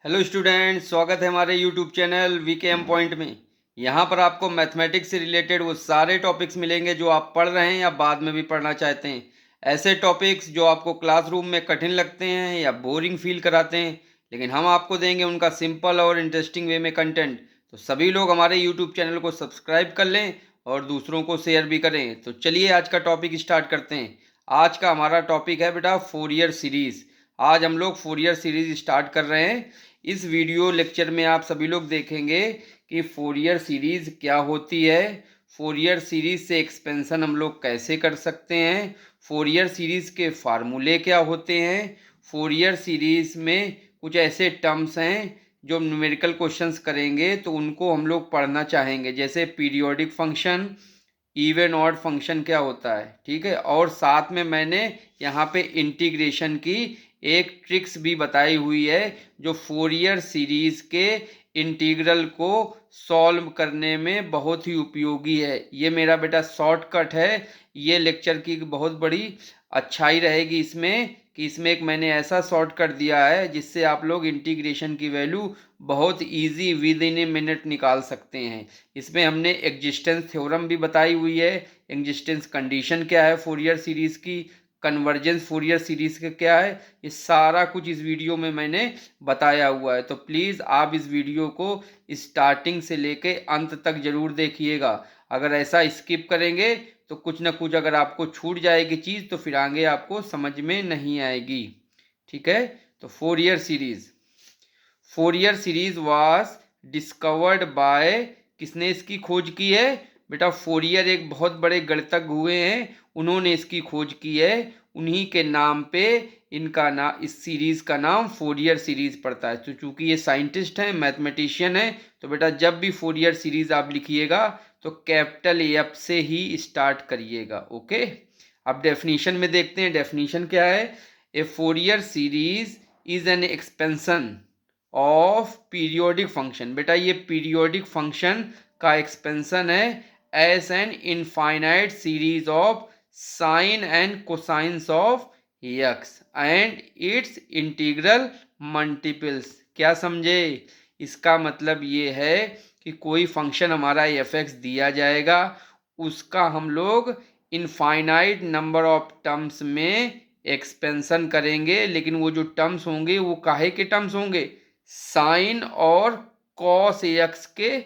Hello student, स्वागत है हमारे यूट्यूब चैनल वीकेएम पॉइंट में। यहाँ पर आपको मैथमेटिक्स से रिलेटेड वो सारे टॉपिक्स मिलेंगे जो आप पढ़ रहे हैं या बाद में भी पढ़ना चाहते हैं। ऐसे टॉपिक्स जो आपको क्लासरूम में कठिन लगते हैं या बोरिंग फील कराते हैं, लेकिन हम आपको देंगे उनका सिंपल और इंटरेस्टिंग वे में कंटेंट। तो सभी लोग हमारे यूट्यूब चैनल को सब्सक्राइब कर लें और दूसरों को शेयर भी करें। तो चलिए आज का टॉपिक स्टार्ट करते हैं। आज का हमारा टॉपिक है बेटा फोरियर सीरीज़। आज हम लोग फोरियर सीरीज़ स्टार्ट कर रहे हैं। इस वीडियो लेक्चर में आप सभी लोग देखेंगे कि फोरियर सीरीज़ क्या होती है, फोरियर सीरीज़ से एक्सपेंशन हम लोग कैसे कर सकते हैं, फोरियर सीरीज़ के फार्मूले क्या होते हैं, फोरियर सीरीज़ में कुछ ऐसे टर्म्स हैं जो न्यूमेरिकल क्वेश्चंस करेंगे तो उनको हम लोग पढ़ना चाहेंगे, जैसे periodic function, even odd function क्या होता है, ठीक है। और साथ में मैंने यहाँ पे इंटीग्रेशन की एक ट्रिक्स भी बताई हुई है जो फोरियर सीरीज के इंटीग्रल को सॉल्व करने में बहुत ही उपयोगी है। ये मेरा बेटा शॉर्टकट है। ये लेक्चर की बहुत बड़ी अच्छाई रहेगी इसमें कि इसमें एक मैंने ऐसा शॉर्टकट दिया है जिससे आप लोग इंटीग्रेशन की वैल्यू बहुत easy with in a minute निकाल सकते हैं। इसमें हमने एग्जिस्टेंस थ्योरम भी बताई हुई है, एग्जिस्टेंस कंडीशन क्या है फोरियर सीरीज की, कन्वर्जेंस फोरियर सीरीज का क्या है, ये सारा कुछ इस वीडियो में मैंने बताया हुआ है। तो प्लीज़ आप इस वीडियो को स्टार्टिंग से लेके अंत तक जरूर देखिएगा। अगर ऐसा स्किप करेंगे तो कुछ ना कुछ अगर आपको छूट जाएगी चीज़ तो फिर आगे आपको समझ में नहीं आएगी, ठीक है। तो Fourier series was discovered by, किसने इसकी खोज की है बेटा? फोरियर एक बहुत बड़े गणितज्ञ हुए हैं, उन्होंने इसकी खोज की है। उन्हीं के नाम पे इनका नाम, इस सीरीज का नाम फोरियर सीरीज पड़ता है। तो चूंकि ये साइंटिस्ट हैं, मैथमेटिशियन है, तो बेटा जब भी फोरियर सीरीज आप लिखिएगा तो कैपिटल एफ से ही स्टार्ट करिएगा, ओके। अब डेफिनेशन में देखते हैं, डेफिनेशन क्या है। A Fourier series is an expansion of periodic function. बेटा ये पीरियोडिक फंक्शन का एक्सपेंशन है as an infinite series of sine and cosines of x and its integral multiples. क्या समझे? इसका मतलब ये है कि कोई फंक्शन हमारा एफ एक्स दिया जाएगा, उसका हम लोग इनफाइनाइट नंबर ऑफ टर्म्स में एक्सपेंशन करेंगे, लेकिन वो जो टर्म्स होंगे वो काहे के टर्म्स होंगे? साइन और कॉस एक्स के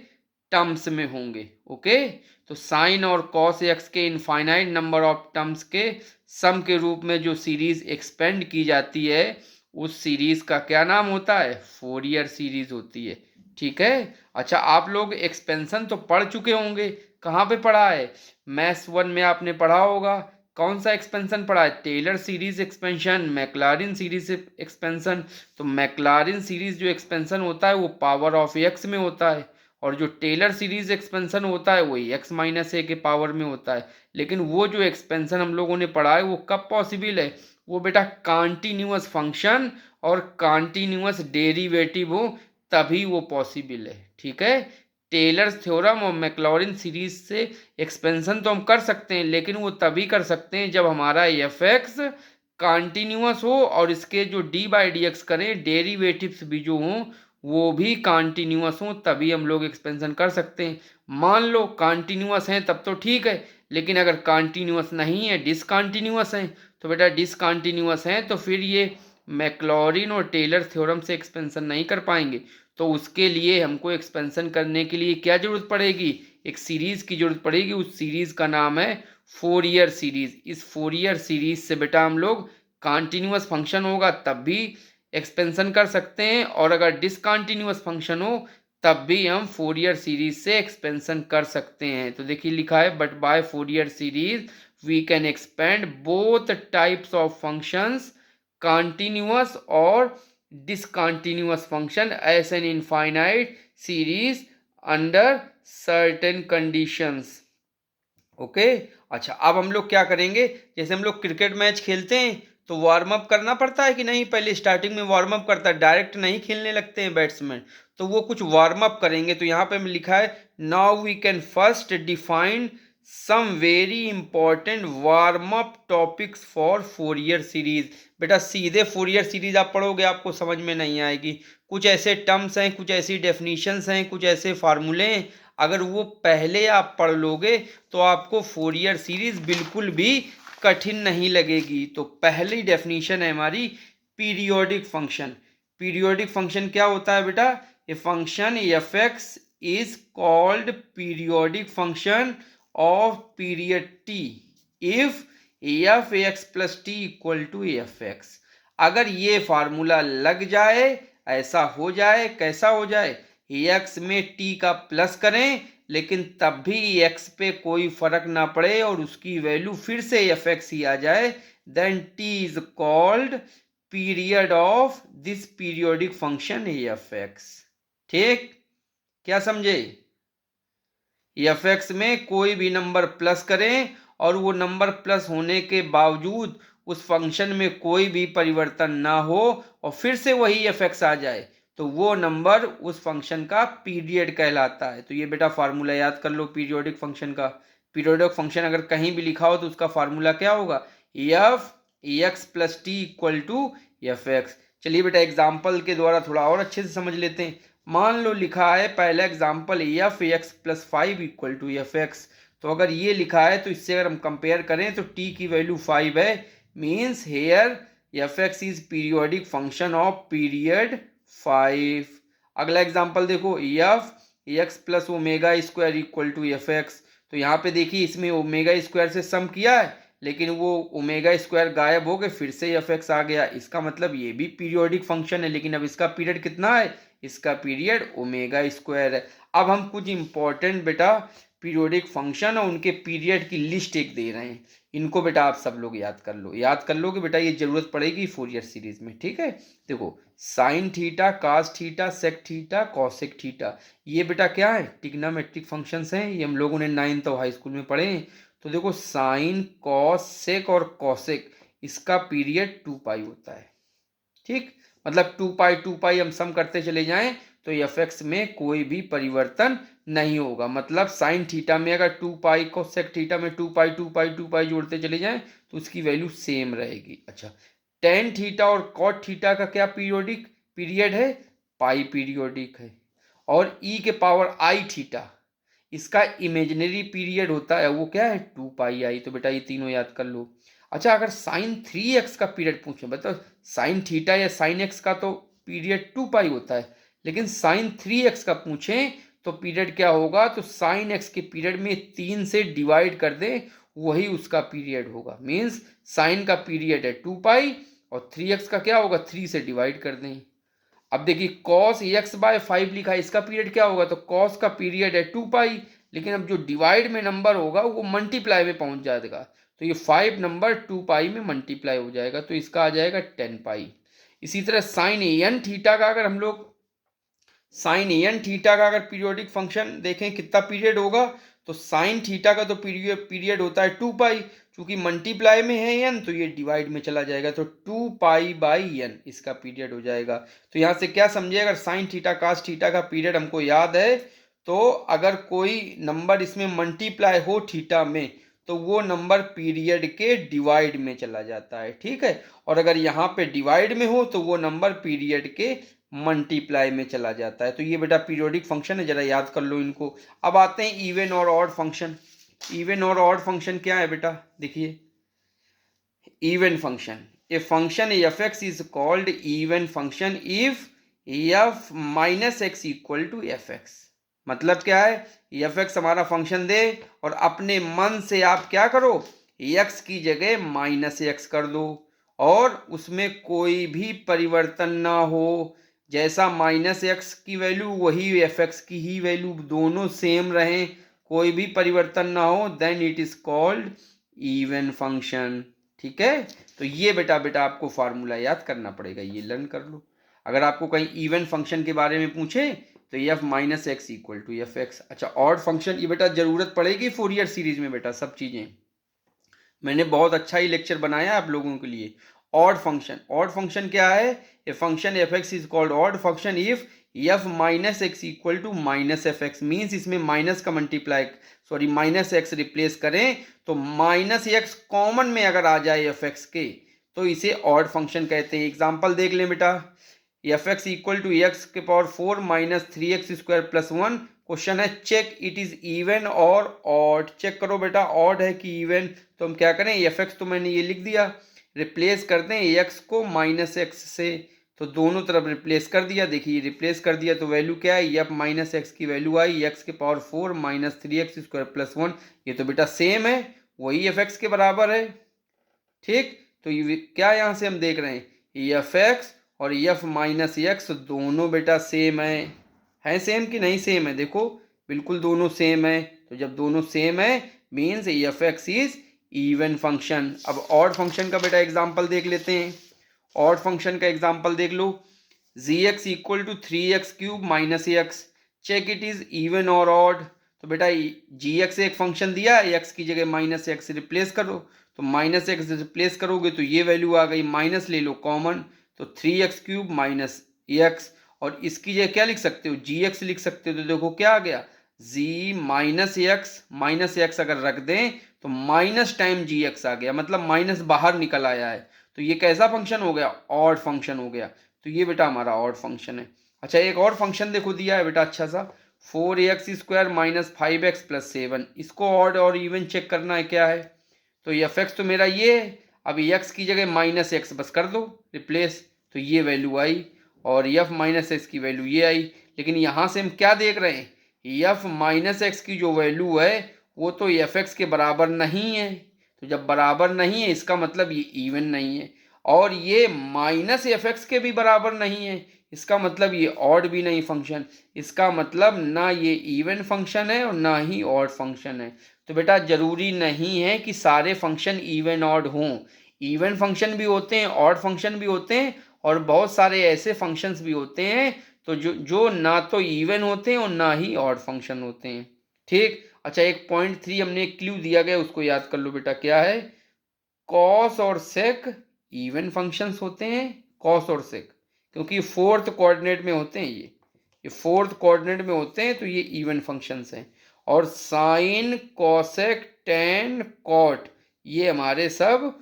टर्म्स में होंगे, ओके। तो साइन और कॉस एक्स के इनफाइनाइट नंबर ऑफ टर्म्स के सम के रूप में जो सीरीज एक्सपेंड की जाती है उस सीरीज का क्या नाम होता है? फोरियर सीरीज होती है, ठीक है। अच्छा, आप लोग एक्सपेंशन तो पढ़ चुके होंगे। कहाँ पे पढ़ा है? मैथ्स 1 में आपने पढ़ा होगा। कौन सा एक्सपेंशन पढ़ा है? Taylor series expansion, Maclaurin series expansion. तो मैक्लॉरिन सीरीज जो एक्सपेंशन होता है वो पावर ऑफ एक्स में होता है, और जो टेलर सीरीज एक्सपेंशन होता है वही एक्स माइनस ए के पावर में होता है। लेकिन वो जो एक्सपेंशन हम लोगों ने पढ़ा है वो कब पॉसिबल है? वो बेटा कॉन्टिन्यूअस फंक्शन और कॉन्टिन्यूअस डेरिवेटिव हो तभी वो पॉसिबल है, ठीक है। टेलर्स थ्योरम और मैक्लॉरिन सीरीज से एक्सपेंशन तो हम कर सकते हैं, लेकिन वो तभी कर सकते हैं जब हमारा एफ एक्स कॉन्टिन्यूअस हो और इसके जो डी बाई डी एक्स करें डेरिवेटिव्स भी जो हों वो भी कॉन्टिन्यूअस हों, तभी हम लोग एक्सपेंशन कर सकते हैं। मान लो कॉन्टिन्यूअस हैं तब तो ठीक है, लेकिन अगर कॉन्टिन्यूअस नहीं है, डिसकॉन्टिन्यूअस हैं, तो बेटा डिसकॉन्टिन्यूअस हैं तो फिर ये मैक्लॉरिन और टेलर थ्योरम से एक्सपेंशन नहीं कर पाएंगे। तो उसके लिए हमको एक्सपेंशन करने के लिए क्या जरूरत पड़ेगी? एक सीरीज की जरूरत पड़ेगी। उस सीरीज का नाम है फोरियर सीरीज। इस फोरियर सीरीज से बेटा हम लोग कॉन्टिन्यूअस फंक्शन होगा तब भी एक्सपेंशन कर सकते हैं, और अगर डिसकॉन्टिन्यूअस फंक्शन हो तब भी हम फोरियर सीरीज से एक्सपेंशन कर सकते हैं। तो देखिए लिखा है, but by Fourier series we can expand both types of functions, continuous और discontinuous function as an infinite series under certain conditions, okay. अच्छा, अब हम लोग क्या करेंगे, जैसे हम लोग क्रिकेट मैच खेलते हैं तो वार्म अप करना पड़ता है कि नहीं? पहले स्टार्टिंग में वार्म अप करता है, डायरेक्ट नहीं खेलने लगते हैं बैट्समैन, तो वो कुछ वार्म अप करेंगे। तो यहाँ पे लिखा है, now we can first define some very important warm up topics for Fourier series. बेटा सीधे फोरियर सीरीज आप पढ़ोगे आपको समझ में नहीं आएगी। कुछ ऐसे टर्म्स हैं, कुछ ऐसी डेफिनेशंस हैं, कुछ ऐसे फार्मूले हैं, अगर वो पहले आप पढ़ लोगे तो आपको फोरियर सीरीज बिल्कुल भी कठिन नहीं लगेगी। तो पहली डेफिनेशन है हमारी पीरियोडिक फंक्शन। पीरियोडिक फंक्शन क्या होता है बेटा? ए function f x is called periodic function of period t if f x plus t equal to f x। अगर ये फार्मूला लग जाए, ऐसा हो जाए, कैसा हो जाए? x में t का प्लस करें लेकिन तब भी x पे कोई फर्क ना पड़े और उसकी वैल्यू फिर से एफ एक्स ही आ जाए, then t is called period of this periodic function f x. ठीक, क्या समझे? एफ एक्स में कोई भी नंबर प्लस करें और वो नंबर प्लस होने के बावजूद उस फंक्शन में कोई भी परिवर्तन ना हो और फिर से वही एफ एक्स आ जाए तो वो नंबर उस फंक्शन का पीरियड कहलाता है। तो ये बेटा फार्मूला याद कर लो पीरियोडिक फंक्शन का। पीरियोडिक फंक्शन अगर कहीं भी लिखा हो तो उसका फार्मूला क्या होगा? F x plus t equal to f x. चलिए बेटा एग्जाम्पल के द्वारा थोड़ा और अच्छे से समझ लेते हैं। मान लो लिखा है पहला example f x plus 5 equal to f x. तो अगर ये लिखा है तो इससे अगर हम कंपेयर करें तो t की वैल्यू 5 है, means here f x is periodic function of period 5। अगला एग्जाम्पल देखो f x plus omega square equal to f x. तो यहाँ पे देखिए इसमें ओमेगा स्क्वायर से सम किया है लेकिन वो ओमेगा स्क्वायर गायब हो गए, फिर से एफ एक्स आ गया। इसका मतलब ये भी पीरियोडिक फंक्शन है लेकिन अब इसका पीरियड कितना है? इसका पीरियड ओमेगा स्क्वायर है। अब हम कुछ इंपॉर्टेंट बेटा पीरियोडिक फंक्शन और उनके पीरियड की लिस्ट एक दे रहे हैं, इनको बेटा आप सब लोग याद कर लो। याद कर लो कि बेटा ये जरूरत पड़ेगी फोरियर सीरीज में, ठीक है? देखो sine theta, cos theta, sec theta, cosec theta, ये बेटा क्या है? ट्रिग्नोमेट्रिक फंक्शंस हैं। ये हम लोगों ने 9th और हाई स्कूल में पढ़े हैं। तो देखो साइन, कॉस, सेक और कॉसेक, इसका पीरियड 2 पाई होता है। ठीक, मतलब 2 पाई हम सम करते चले जाएं तो एफ एक्स में कोई भी परिवर्तन नहीं होगा। मतलब साइन थीटा में अगर 2 पाई, कोसेक थीटा में 2 पाई जोड़ते चले जाएं तो उसकी वैल्यू सेम रहेगी। अच्छा, टेन थीटा और कॉट थीटा का क्या पीरियोडिक पीरियड है? पाई पीरियोडिक है। और ई के पावर आई थीटा, इसका इमेजिनरी पीरियड होता है, वो क्या है? 2 पाई आई। तो बेटा ये तीनों याद कर लो। अच्छा, अगर साइन 3x का पीरियड पूछे, बताओ साइन थीटा या साइन एक्स का तो पीरियड 2 पाई होता है लेकिन साइन 3x का पूछें तो पीरियड क्या होगा? तो साइन एक्स के पीरियड में 3 से डिवाइड कर दें, वही उसका पीरियड होगा। मीन्स साइन का पीरियड है 2 पाई और 3x का क्या होगा? 3 से डिवाइड कर दें। अब देखिए कॉस एक्स बाय 5 लिखा है, इसका पीरियड क्या होगा? तो कॉस का पीरियड है 2 पाई लेकिन अब जो डिवाइड में नंबर होगा वो मल्टीप्लाई में पहुंच जाएगा। तो ये 5 नंबर 2 पाई में मल्टीप्लाई हो जाएगा तो इसका आ जाएगा 10 पाई। इसी तरह साइन एन थीटा का अगर हम लोग साइन एन थीटा का अगर पीरियोडिक फंक्शन देखें कितना पीरियड होगा, तो साइन थीटा का तो पीरियड होता है 2 पाई, चूंकि मल्टीप्लाई में है एन तो ये डिवाइड में चला जाएगा तो 2 पाई बाई एन इसका पीरियड हो जाएगा। तो यहाँ से क्या समझे? अगर साइन थीटा कास थीटा का पीरियड हमको याद है तो अगर कोई नंबर इसमें मल्टीप्लाई हो थीटा में तो वो नंबर पीरियड के डिवाइड में चला जाता है, ठीक है? और अगर यहाँ पे डिवाइड में हो तो वो नंबर पीरियड के मल्टीप्लाई में चला जाता है। तो ये बेटा पीरियोडिक फंक्शन है, जरा याद कर लो इनको। अब आते हैं इवन और ऑड फंक्शन। इवन और ऑड फंक्शन क्या है बेटा? देखिए even function, a function f x is called even function if f minus x equal to f x. मतलब क्या है? एफ एक्स हमारा फंक्शन दे और अपने मन से आप क्या करो? एक्स की जगह माइनस एक्स कर दो और उसमें कोई भी परिवर्तन ना हो, जैसा माइनस एक्स की वैल्यू वही एफ एक्स की ही वैल्यू, दोनों सेम रहें, कोई भी परिवर्तन ना हो, then it is called even function. ठीक है? तो ये बेटा आपको फार्मूला याद करना पड़ेगा, ये लर्न कर लो। अगर आपको कहीं इवन फंक्शन के बारे में पूछे तो f minus x equal to f x. अच्छा, ऑड फंक्शन, ये बेटा जरूरत पड़ेगी फोरियर सीरीज में बेटा, सब चीजें मैंने बहुत अच्छा ही लेक्चर बनाया आप लोगों के लिए। ऑड फंक्शन क्या है? A function f x is called odd function if f minus x equal to minus f x, means इसमें माइनस का मल्टीप्लाई माइनस एक्स रिप्लेस करें तो माइनस एक्स कॉमन में अगर आ जाए एफ एक्स के तो इसे ऑड फंक्शन कहते हैं। एग्जाम्पल देख लें बेटा, f x equal to x के power 4 minus 3x square plus 1। Question है चेक इट इज इवन और ऑड। चेक करो बेटा ऑड है कि इवन। तो हम क्या करें, एफ एक्स तो मैंने ये लिख दिया, रिप्लेस करते हैं एक्स को माइनस एक्स से, तो दोनों तरफ रिप्लेस कर दिया। देखिए रिप्लेस कर दिया तो वैल्यू क्या है, एफ माइनस एक्स की वैल्यू आई एक्स के power 4 minus 3x square plus 1। ये तो बेटा सेम है, वही एफ एक्स के बराबर है। ठीक, तो ये क्या यहाँ से हम देख रहे हैं, एफ एक्स और एफ माइनस एक्स दोनों बेटा सेम है सेम कि नहीं सेम है? देखो बिल्कुल दोनों सेम है। तो जब दोनों सेम है means F x is even function. अब ऑड फंक्शन का बेटा एग्जांपल देख लेते हैं। ऑड फंक्शन का एग्जांपल देख लो, g x equal to 3x cube minus x. Check it is even और ऑड। तो बेटा जी एक्स एक फंक्शन दिया, एक्स की जगह माइनस एक्स रिप्लेस करो, तो माइनस एक्स रिप्लेस करोगे तो ये वैल्यू आ गई, माइनस ले लो कॉमन, तो 3x क्यूब माइनस एक्स। और इसकी जगह क्या लिख सकते हो, जी एक्स लिख सकते हो। तो देखो क्या आ गया, जी माइनस एक्स अगर रख दें तो माइनस टाइम जी एक्स आ गया, मतलब माइनस बाहर निकल आया है। तो ये कैसा फंक्शन हो गया, ऑड फंक्शन हो गया। तो ये बेटा हमारा ऑड फंक्शन है। अच्छा एक और फंक्शन देखो दिया है बेटा अच्छा सा, 4x square minus 5x plus 7। इसको ऑड और इवन चेक करना है क्या है। तो एफ एक्स तो मेरा ये है, अब एक्स की जगह माइनस एक्स बस कर दो रिप्लेस, तो ये वैल्यू आई, और एफ माइनस एक्स की वैल्यू ये आई। लेकिन यहाँ से हम क्या देख रहे हैं, एफ माइनस एक्स की जो वैल्यू है वो तो एफ एक्स के बराबर नहीं है। तो जब बराबर नहीं है इसका मतलब ये इवन नहीं है, और ये माइनस एफ एक्स के भी बराबर नहीं है, इसका मतलब ये ऑड भी नहीं फंक्शन। इसका मतलब ना ये इवन फंक्शन है और ना ही ऑड फंक्शन है। तो बेटा जरूरी नहीं है कि सारे फंक्शन इवन ऑड हों, इवन फंक्शन भी होते हैं, ऑड फंक्शन भी होते हैं, और बहुत सारे ऐसे फंक्शंस भी होते हैं तो जो ना तो इवन होते हैं और ना ही ऑड फंक्शन होते हैं। ठीक, अच्छा एक पॉइंट 3 हमने एक क्लू दिया गया उसको याद कर लो बेटा, क्या है, कॉस और सेक इवन फंक्शंस होते हैं, कॉस और सेक, क्योंकि फोर्थ कोऑर्डिनेट में होते हैं, ये फोर्थ कोऑर्डिनेट में होते हैं तो ये इवन फंक्शंस हैं। और साइन कोसेक टेन कॉट ये हमारे सब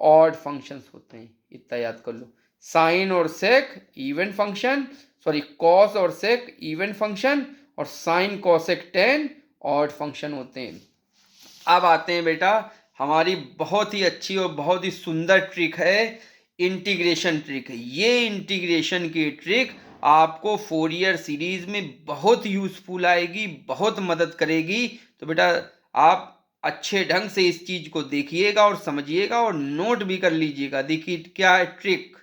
ऑड फंक्शंस होते हैं, इतना याद कर लो। साइन और सेक इवन फंक्शन, कॉस और सेक इवन फंक्शन, और sine cosec tan odd function होते हैं। अब आते हैं बेटा हमारी बहुत ही अच्छी और बहुत ही सुंदर ट्रिक है, इंटीग्रेशन ट्रिक है। ये इंटीग्रेशन की ट्रिक आपको फोरियर सीरीज में बहुत यूजफुल आएगी, बहुत मदद करेगी। तो बेटा आप अच्छे ढंग से इस चीज को देखिएगा और समझिएगा और नोट भी कर लीजिएगा। देखिए क्या है trick,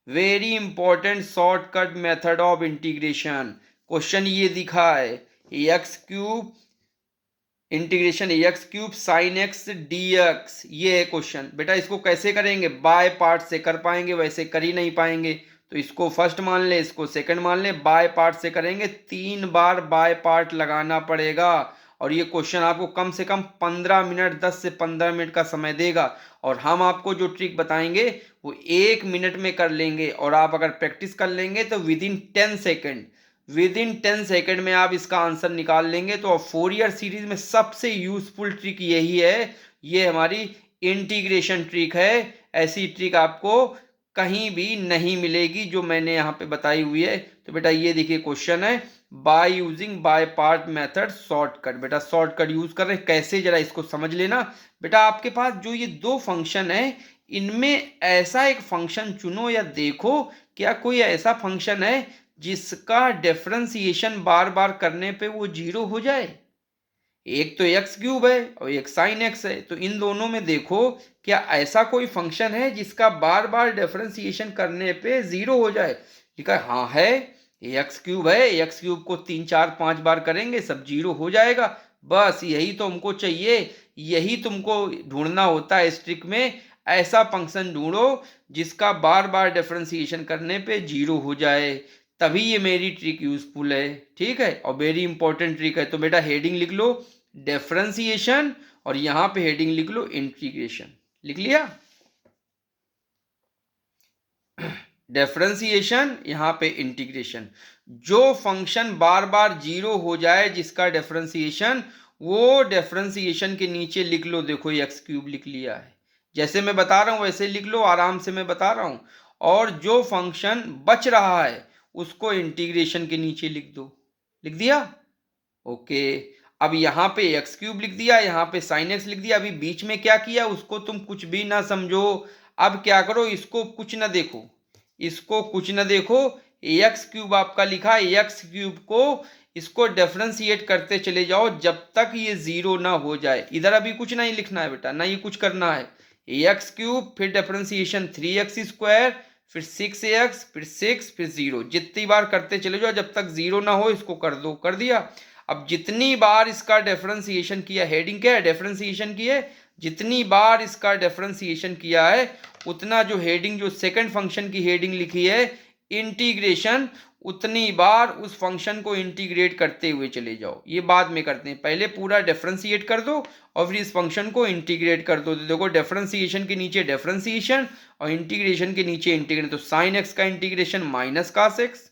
very important shortcut method of integration. Question ये दिखा है, x cube integration x cube sine x d x, ये है क्वेश्चन। बेटा इसको कैसे करेंगे, बाय पार्ट से कर पाएंगे, वैसे कर ही नहीं पाएंगे। तो इसको फर्स्ट मान ले, इसको सेकंड मान ले, बाय पार्ट से करेंगे, 3 बार बाय पार्ट लगाना पड़ेगा। और ये क्वेश्चन आपको कम से कम 15 मिनट 10 से 15 मिनट का समय देगा, और हम आपको जो ट्रिक बताएंगे वो 1 मिनट में कर लेंगे। और आप अगर प्रैक्टिस कर लेंगे तो विद इन 10 सेकेंड में आप इसका आंसर निकाल लेंगे। तो फोरियर सीरीज में सबसे यूजफुल ट्रिक यही है, ये हमारी इंटीग्रेशन ट्रिक है। ऐसी ट्रिक आपको कहीं भी नहीं मिलेगी जो मैंने यहाँ पे बताई हुई है। तो बेटा ये देखिए क्वेश्चन है, by using by part method shortcut. बेटा शॉर्टकट यूज कर रहे हैं, कैसे जरा इसको समझ लेना। बेटा आपके पास जो ये दो फंक्शन है इनमें ऐसा एक फंक्शन चुनो या देखो क्या कोई ऐसा फंक्शन है जिसका डिफरेंशिएशन बार बार करने पे वो 0 हो जाए। एक तो एक्स क्यूब है और एक साइन एक्स है, तो इन दोनों में देखो क्या ऐसा कोई फंक्शन है जिसका बार बार डिफरेंशिएशन करने पे 0 हो जाए। लिखा है हाँ है, एक्स क्यूब है, एक्स क्यूब को 3 4 5 बार करेंगे सब 0 हो जाएगा। बस यही तो हमको चाहिए, यही तुमको ढूंढना होता है इस ट्रिक में। ऐसा फंक्शन ढूंढो जिसका बार बार डिफरेंशिएशन करने पे 0 हो जाए, तभी ये मेरी ट्रिक यूजफुल है। ठीक है, और वेरी इंपॉर्टेंट ट्रिक है। तो बेटा हेडिंग लिख लो डिफरेंशिएशन, और यहां पे हेडिंग लिख लो इंटीग्रेशन। लिख लिया। डिफरेंशिएशन, यहाँ पे इंटीग्रेशन। जो फंक्शन बार बार जीरो हो जाए जिसका डिफरेंशिएशन, वो डिफरेंशिएशन के नीचे लिख लो। देखो ये एक्स क्यूब लिख लिया है, जैसे मैं बता रहा हूँ वैसे लिख लो, आराम से मैं बता रहा हूँ। और जो फंक्शन बच रहा है उसको इंटीग्रेशन के नीचे लिख दो। लिख दिया? ओके। अब यहाँ पे एक्स क्यूब लिख दिया, यहाँ पे साइन एक्स लिख दिया। अभी बीच में क्या किया उसको तुम कुछ भी ना समझो। अब क्या करो, इसको कुछ ना देखो, इसको कुछ ना देखो। एक्स क्यूब आपका लिखा है, एक्स क्यूब को इसको डिफरेंशिएट करते चले जाओ जब तक ये जीरो ना हो जाए। इधर अभी कुछ नहीं लिखना है बेटा, ना ये कुछ करना है। एक्स क्यूब, फिर डिफरेंशिएशन 3x स्क्वायर, फिर 6x, फिर 6, फिर 0। जितनी बार करते चले जाओ जब तक जीरो ना हो इसको कर दो। कर दिया? अब जितनी बार इसका डिफरेंशिएशन किया, हेडिंग क्या है, डिफरेंशिएशन की है, जितनी बार इसका डिफरेंशिएशन किया है उतना जो हेडिंग, जो सेकंड फंक्शन की हेडिंग लिखी है इंटीग्रेशन, उतनी बार उस फंक्शन को इंटीग्रेट करते हुए चले जाओ। ये बाद में करते हैं, पहले पूरा डिफरेंशिएट कर दो और फिर इस फंक्शन को इंटीग्रेट कर दो। तो देखो डिफरेंशिएशन के नीचे डिफरेंशिएशन और इंटीग्रेशन के नीचे इंटीग्रेशन। तो साइन एक्स का इंटीग्रेशन माइनस कास एक्स,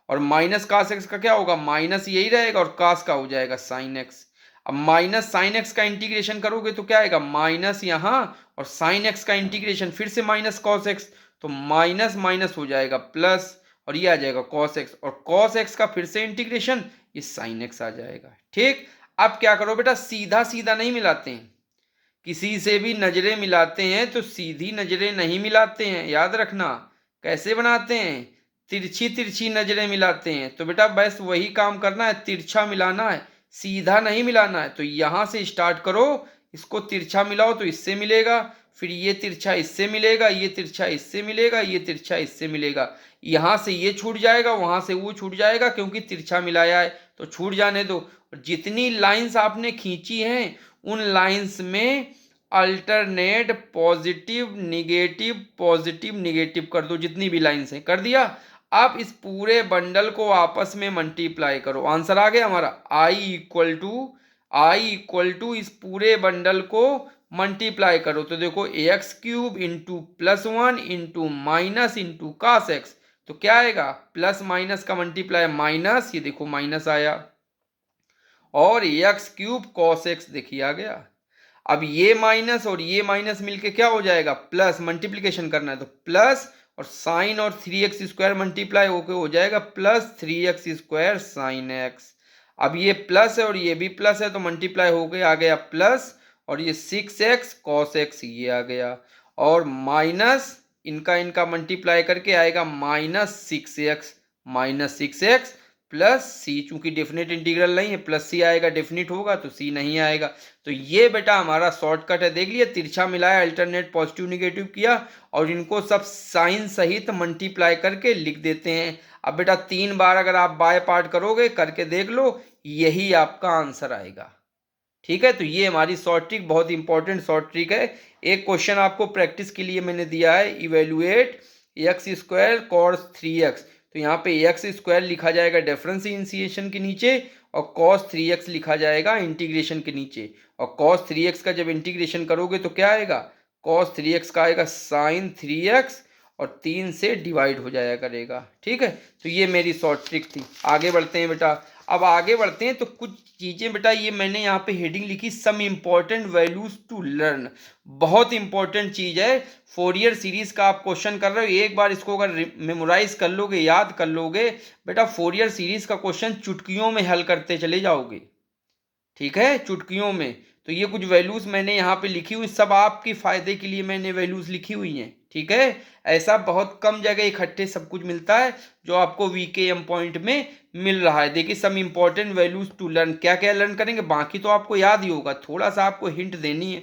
और माइनस कास एक्स का क्या होगा, माइनस यही रहेगा, और कास का हो जाएगा साइन एक्स। अब माइनस साइन एक्स का इंटीग्रेशन करोगे तो क्या आएगा, माइनस यहाँ, और साइन एक्स का इंटीग्रेशन फिर से माइनस कॉस एक्स, तो माइनस माइनस हो जाएगा प्लस, और ये आ जाएगा कॉस एक्स, और कॉस एक्स का फिर से इंटीग्रेशन, ये साइन एक्स आ जाएगा। ठीक। अब क्या करो बेटा, सीधा सीधा नहीं मिलाते हैं, किसी से भी नजरें मिलाते हैं तो सीधी नजरें नहीं मिलाते हैं, याद रखना। कैसे बनाते हैं, तिरछी तिरछी नजरें मिलाते हैं। तो बेटा बस वही काम करना है, तिरछा मिलाना है, सीधा नहीं मिलाना है। तो यहां से स्टार्ट करो, इसको तिरछा मिलाओ तो इससे मिलेगा, फिर ये तिरछा इससे मिलेगा, ये तिरछा इससे मिलेगा, ये तिरछा इससे मिलेगा। यहां से ये छूट जाएगा, वहां से वो छूट जाएगा, क्योंकि तिरछा मिलाया है तो छूट जाने दो। और जितनी लाइंस आपने खींची हैं उन लाइंस में अल्टरनेट पॉजिटिव निगेटिव कर दो, जितनी भी लाइंस हैं। कर दिया? अब इस पूरे बंडल को आपस में मल्टीप्लाई करो, आंसर आ गया हमारा। आई इक्वल टू इस पूरे बंडल को मल्टीप्लाई करो। तो देखो x cube into plus one into minus into cos x, तो क्या आएगा, प्लस माइनस का मल्टीप्लाई माइनस, ये देखो माइनस आया, और एक्स क्यूब कॉस एक्स देखिए आ गया। अब ये माइनस और ये माइनस मिलके क्या हो जाएगा, प्लस, मल्टीप्लीकेशन करना है तो प्लस, और साइन और 3x स्क्वायर मल्टीप्लाई होके हो जाएगा plus 3x square sine x. अब ये प्लस है और ये भी प्लस है तो मल्टीप्लाई हो गया, आ गया प्लस, और ये 6x कॉस एक्स ये आ गया, और माइनस इनका इनका मल्टीप्लाई करके आएगा माइनस 6x प्लस सी, चूंकि डेफिनेट इंटीग्रल नहीं है प्लस सी आएगा, डेफिनेट होगा तो सी नहीं आएगा। तो ये बेटा हमारा शॉर्टकट है, देख लिया, तिरछा मिलाया, अल्टरनेट पॉजिटिव निगेटिव किया, और इनको सब साइन सहित मल्टीप्लाई करके लिख देते हैं। अब बेटा 3 बार अगर आप बाय पार्ट करोगे, करके देख लो, यही आपका आंसर आएगा। ठीक है, तो ये हमारी शॉर्ट ट्रिक, बहुत इंपॉर्टेंट शॉर्ट ट्रिक है। एक क्वेश्चन आपको प्रैक्टिस के लिए मैंने दिया है, evaluate x square cos 3x। तो यहाँ पे एक्स स्क्वायर लिखा जाएगा डिफरेंशिएशन के नीचे, और कॉस 3x लिखा जाएगा इंटीग्रेशन के नीचे। और कॉस 3x का जब इंटीग्रेशन करोगे तो क्या आएगा, कॉस 3x का आएगा साइन 3x, और 3 से डिवाइड हो जाया करेगा। ठीक है, तो ये मेरी शॉर्ट ट्रिक थी। आगे बढ़ते हैं बेटा, अब आगे बढ़ते हैं तो कुछ चीज़ें बेटा, ये मैंने यहाँ पे हेडिंग लिखी, some important values to learn. बहुत इंपॉर्टेंट चीज़ है, फोरियर सीरीज का आप क्वेश्चन कर रहे हो, एक बार इसको अगर मेमोराइज कर लोगे, याद कर लोगे बेटा, फोरियर सीरीज का क्वेश्चन चुटकियों में हल करते चले जाओगे। ठीक है, चुटकियों में। तो ये कुछ वैल्यूज मैंने यहाँ पे लिखी हुई, सब आपके फायदे के लिए मैंने वैल्यूज लिखी हुई हैं। ठीक है, ऐसा बहुत कम जगह इकट्ठे सब कुछ मिलता है जो आपको वीकेएम पॉइंट में मिल रहा है। देखिए, some important values to learn, क्या क्या लर्न करेंगे, बाकी तो आपको याद ही होगा, थोड़ा सा आपको हिंट देनी है।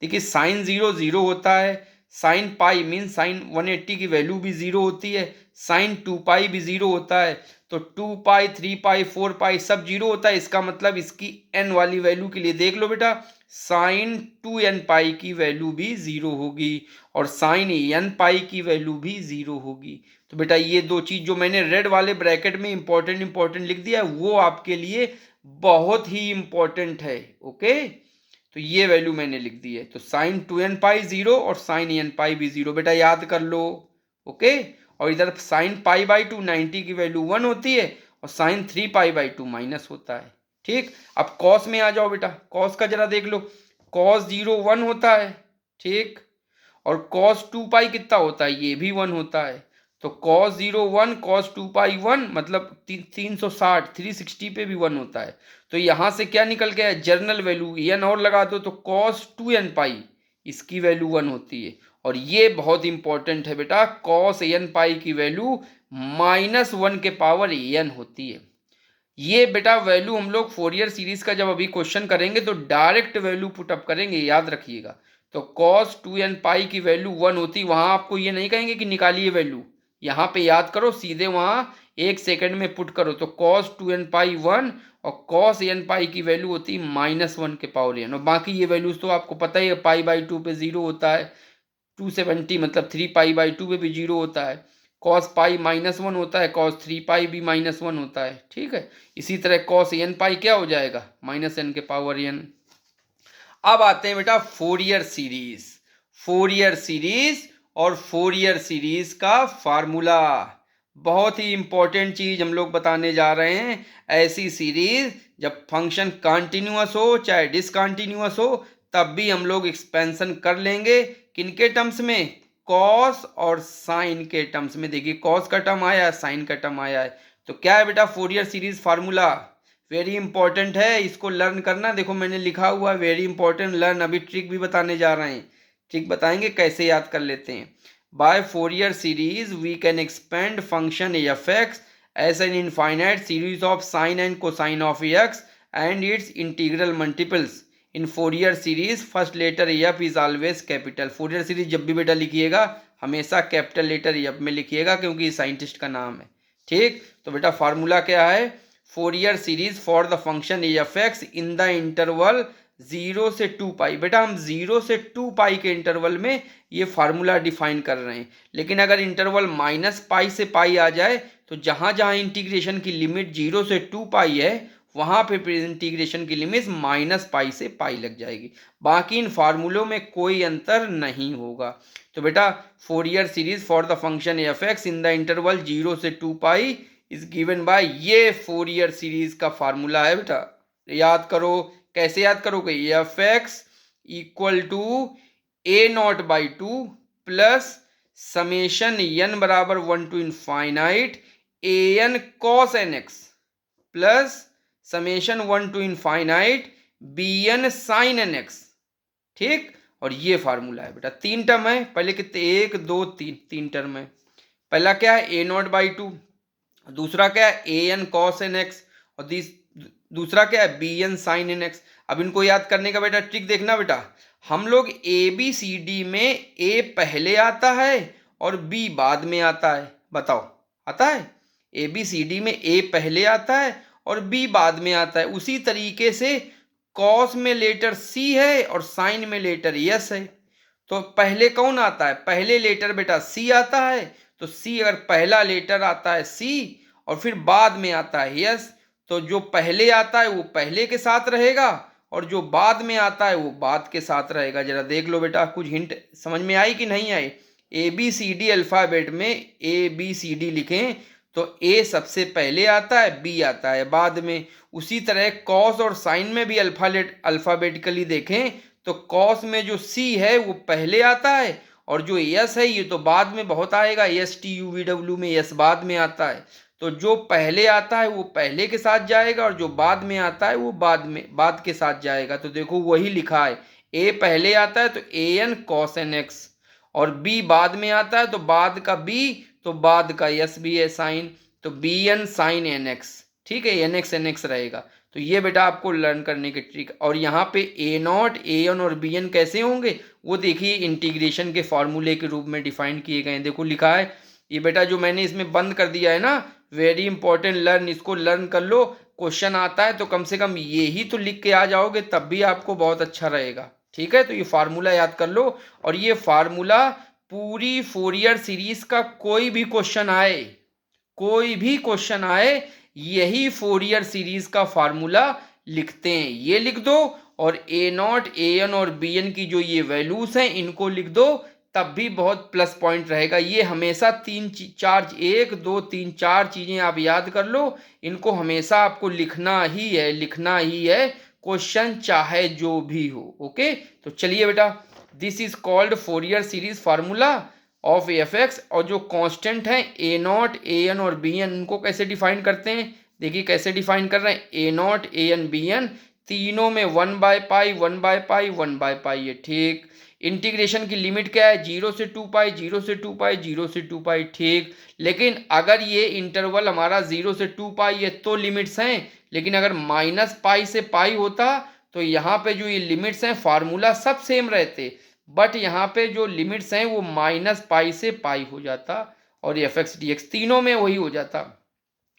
देखिए, साइन 0 0 होता है, साइन पाई मीन साइन 180 की वैल्यू भी 0 होती है, साइन 2 पाई भी 0 होता है, तो 2 पाई 3 पाई 4 पाई सब 0 होता है। इसका मतलब इसकी n वाली वैल्यू के लिए देख लो बेटा, साइन 2n पाई की वैल्यू भी 0 होगी, और साइन n पाई की वैल्यू भी 0 होगी। तो बेटा ये दो चीज जो मैंने रेड वाले ब्रैकेट में इंपॉर्टेंट लिख दिया है, वो आपके लिए बहुत ही इंपॉर्टेंट है। ओके, तो ये वैल्यू मैंने लिख दी है। तो साइन 2n पाई 0 और साइन n पाई भी 0, बेटा याद कर लो। ओके, और इधर साइन पाई बाई टू 90 की वैल्यू 1 होती है और sine 3 pi by two minus होता है। ठीक, अब कॉस में आ जाओ बेटा, कॉस का जरा देख लो, कॉस 0 1 होता है। ठीक, और कॉस 2 पाई कितना होता है, ये भी 1 होता है। तो कॉस 0 1 कॉस 2 पाई 1 मतलब 360 360 पे भी 1 होता है। तो यहाँ से क्या निकल गया है, जर्नल वैल्यू एन और लगा दो तो कॉस 2n पाई इसकी वैल्यू 1 होती है। और ये बहुत इंपॉर्टेंट है बेटा, कॉस एन पाई की वैल्यू -1 के पावर एन होती है। ये बेटा वैल्यू हम लोग फोरियर सीरीज का जब अभी क्वेश्चन करेंगे तो डायरेक्ट वैल्यू पुटअप करेंगे, याद रखिएगा। तो cos 2n पाई की वैल्यू 1 होती, वहां आपको ये नहीं कहेंगे कि निकालिए वैल्यू, यहाँ पे याद करो, सीधे वहां 1 सेकंड में पुट करो। तो cos 2n पाई 1 और cos n पाई की वैल्यू होती -1 के पावर n। और बाकी ये वैल्यूज तो आपको पता ही है, पाई बाई 2 पे 0 होता है, 270 मतलब 3 पाई बाई 2 पे भी 0 होता है, cos पाई -1 होता है, cos 3 पाई भी -1 होता है। ठीक है, इसी तरह cos n पाई क्या हो जाएगा, -n के पावर n। अब आते हैं बेटा फोरियर सीरीज, फोरियर सीरीज और फोरियर सीरीज का फार्मूला। बहुत ही इंपॉर्टेंट चीज हम लोग बताने जा रहे हैं। ऐसी सीरीज जब फंक्शन कंटिन्यूअस हो चाहे डिसकंटिन्यूअस हो तब भी हम लोग एक्सपेंशन कर लेंगे, किनके टर्म्स में, कॉस और साइन के टर्म्स में। देखिए कॉस का टर्म आया है, साइन का टर्म आया है, तो क्या है बेटा Fourier series formula, very important है, इसको लर्न करना। देखो मैंने लिखा हुआ है वेरी इंपॉर्टेंट लर्न, अभी ट्रिक भी बताने जा रहे हैं, ट्रिक बताएंगे कैसे याद कर लेते हैं। By Fourier series we can expand function f x as an infinite series of sine and cosine of x and its integral multiples. In Fourier series first letter f is always capital. Fourier series जब भी बेटा लिखिएगा हमेशा capital letter F में लिखिएगा क्योंकि scientist का नाम है। ठीक, तो बेटा फार्मूला क्या है, Fourier series for the function f x in the interval 0 से 2 पाई। बेटा हम 0 से 2 पाई के इंटरवल में ये फार्मूला डिफाइन कर रहे हैं, लेकिन अगर इंटरवल -पाई से पाई आ जाए तो जहां जहां इंटीग्रेशन की लिमिट 0 से 2 पाई है वहां पे इंटीग्रेशन की लिमिट -पाई से पाई लग जाएगी, बाकी इन फार्मूलों में कोई अंतर नहीं होगा। तो बेटा Fourier series for the function f x in the interval 0 से 2 पाई इज गिवन बाय, ये फोरियर सीरीज का फार्मूला है बेटा, याद करो। कैसे याद करोगे, f x equal to a not by 2 plus summation n बराबर 1 to infinite a n cos n x plus summation 1 to infinite b n sine n x. ठीक, और ये फार्मूला है बेटा, 3 टर्म है, पहले कितने 1 2 3, 3 टर्म है। पहला क्या है ए नॉट बाई 2, दूसरा क्या है a n cos n x और दूसरा क्या है b n sine n x. अब इनको याद करने का बेटा ट्रिक देखना बेटा, हम लोग ए बी सी डी में ए पहले आता है और बी बाद में आता है, बताओ आता है, ए बी सी डी में ए पहले आता है और बी बाद में आता है। उसी तरीके से कॉस में लेटर सी है और साइन में लेटर यस है, तो पहले कौन आता है, पहले लेटर बेटा सी आता है, तो सी अगर पहला लेटर आता है सी और फिर बाद में आता है यस, तो जो पहले आता है वो पहले के साथ रहेगा और जो बाद में आता है वो बाद के साथ रहेगा। जरा देख लो बेटा, कुछ हिंट समझ में आई कि नहीं आई। A B C D alphabet में ए बी सी डी लिखें तो ए सबसे पहले आता है, बी आता है बाद में। उसी तरह कॉस और साइन में भी अल्फाबेटिकली देखें तो कॉस में जो सी है वो पहले आता है और जो यस है ये तो बाद में बहुत आएगा, S T U V W में यस बाद में आता है। तो जो पहले आता है वो पहले के साथ जाएगा और जो बाद में आता है वो बाद के साथ जाएगा। तो देखो वही लिखा है, ए पहले आता है तो ए एन कॉस एन एक्स और बी बाद में आता है तो बाद का बी, तो बाद का यस भी है साइन, तो b n sine n x. ठीक है, एन एक्स रहेगा। तो ये बेटा आपको लर्न करने की ट्रिक। और यहाँ पे ए नॉट ए एन और बी एन कैसे होंगे वो देखिए इंटीग्रेशन के फॉर्मूले के रूप में डिफाइन किए गए हैं। देखो लिखा है ये बेटा, जो मैंने इसमें बंद कर दिया है ना, वेरी इंपॉर्टेंट लर्न, इसको लर्न कर लो, क्वेश्चन आता है तो कम से कम ये ही तो लिख के आ जाओगे तब भी आपको बहुत अच्छा रहेगा। ठीक है, तो ये फार्मूला याद कर लो और ये फार्मूला पूरी फोरियर सीरीज का कोई भी क्वेश्चन आए, कोई भी क्वेश्चन आए यही फोरियर सीरीज का फार्मूला लिखते हैं। ये लिख दो और ए नॉट ए एन और बी एन की जो ये वैल्यूज हैं इनको लिख दो, तब भी बहुत प्लस पॉइंट रहेगा। ये हमेशा चार 1 2 3 4 चीज़ें आप याद कर लो, इनको हमेशा आपको लिखना ही है, लिखना ही है, क्वेश्चन चाहे जो भी हो। ओके, तो चलिए बेटा, this is called Fourier series formula of F x. और जो कांस्टेंट है ए नॉट, ए एन और बी एन, उनको कैसे डिफाइन करते हैं, देखिए कैसे डिफाइन कर रहे हैं। A not, a n, b n तीनों में 1/π 1/π 1/π है, ठीक। इंटीग्रेशन की लिमिट क्या है, 0 से 2π, 0 से 2π, 0 से 2π, ठीक। लेकिन अगर ये इंटरवल हमारा 0 से 2π है तो लिमिट्स हैं, लेकिन अगर -π से π होता तो यहाँ पे जो ये लिमिट्स हैं फार्मूला सब सेम रहते, बट यहाँ पे जो लिमिट्स हैं वो -π से π हो जाता और एफ एक्स डी एक्स तीनों में वही हो जाता,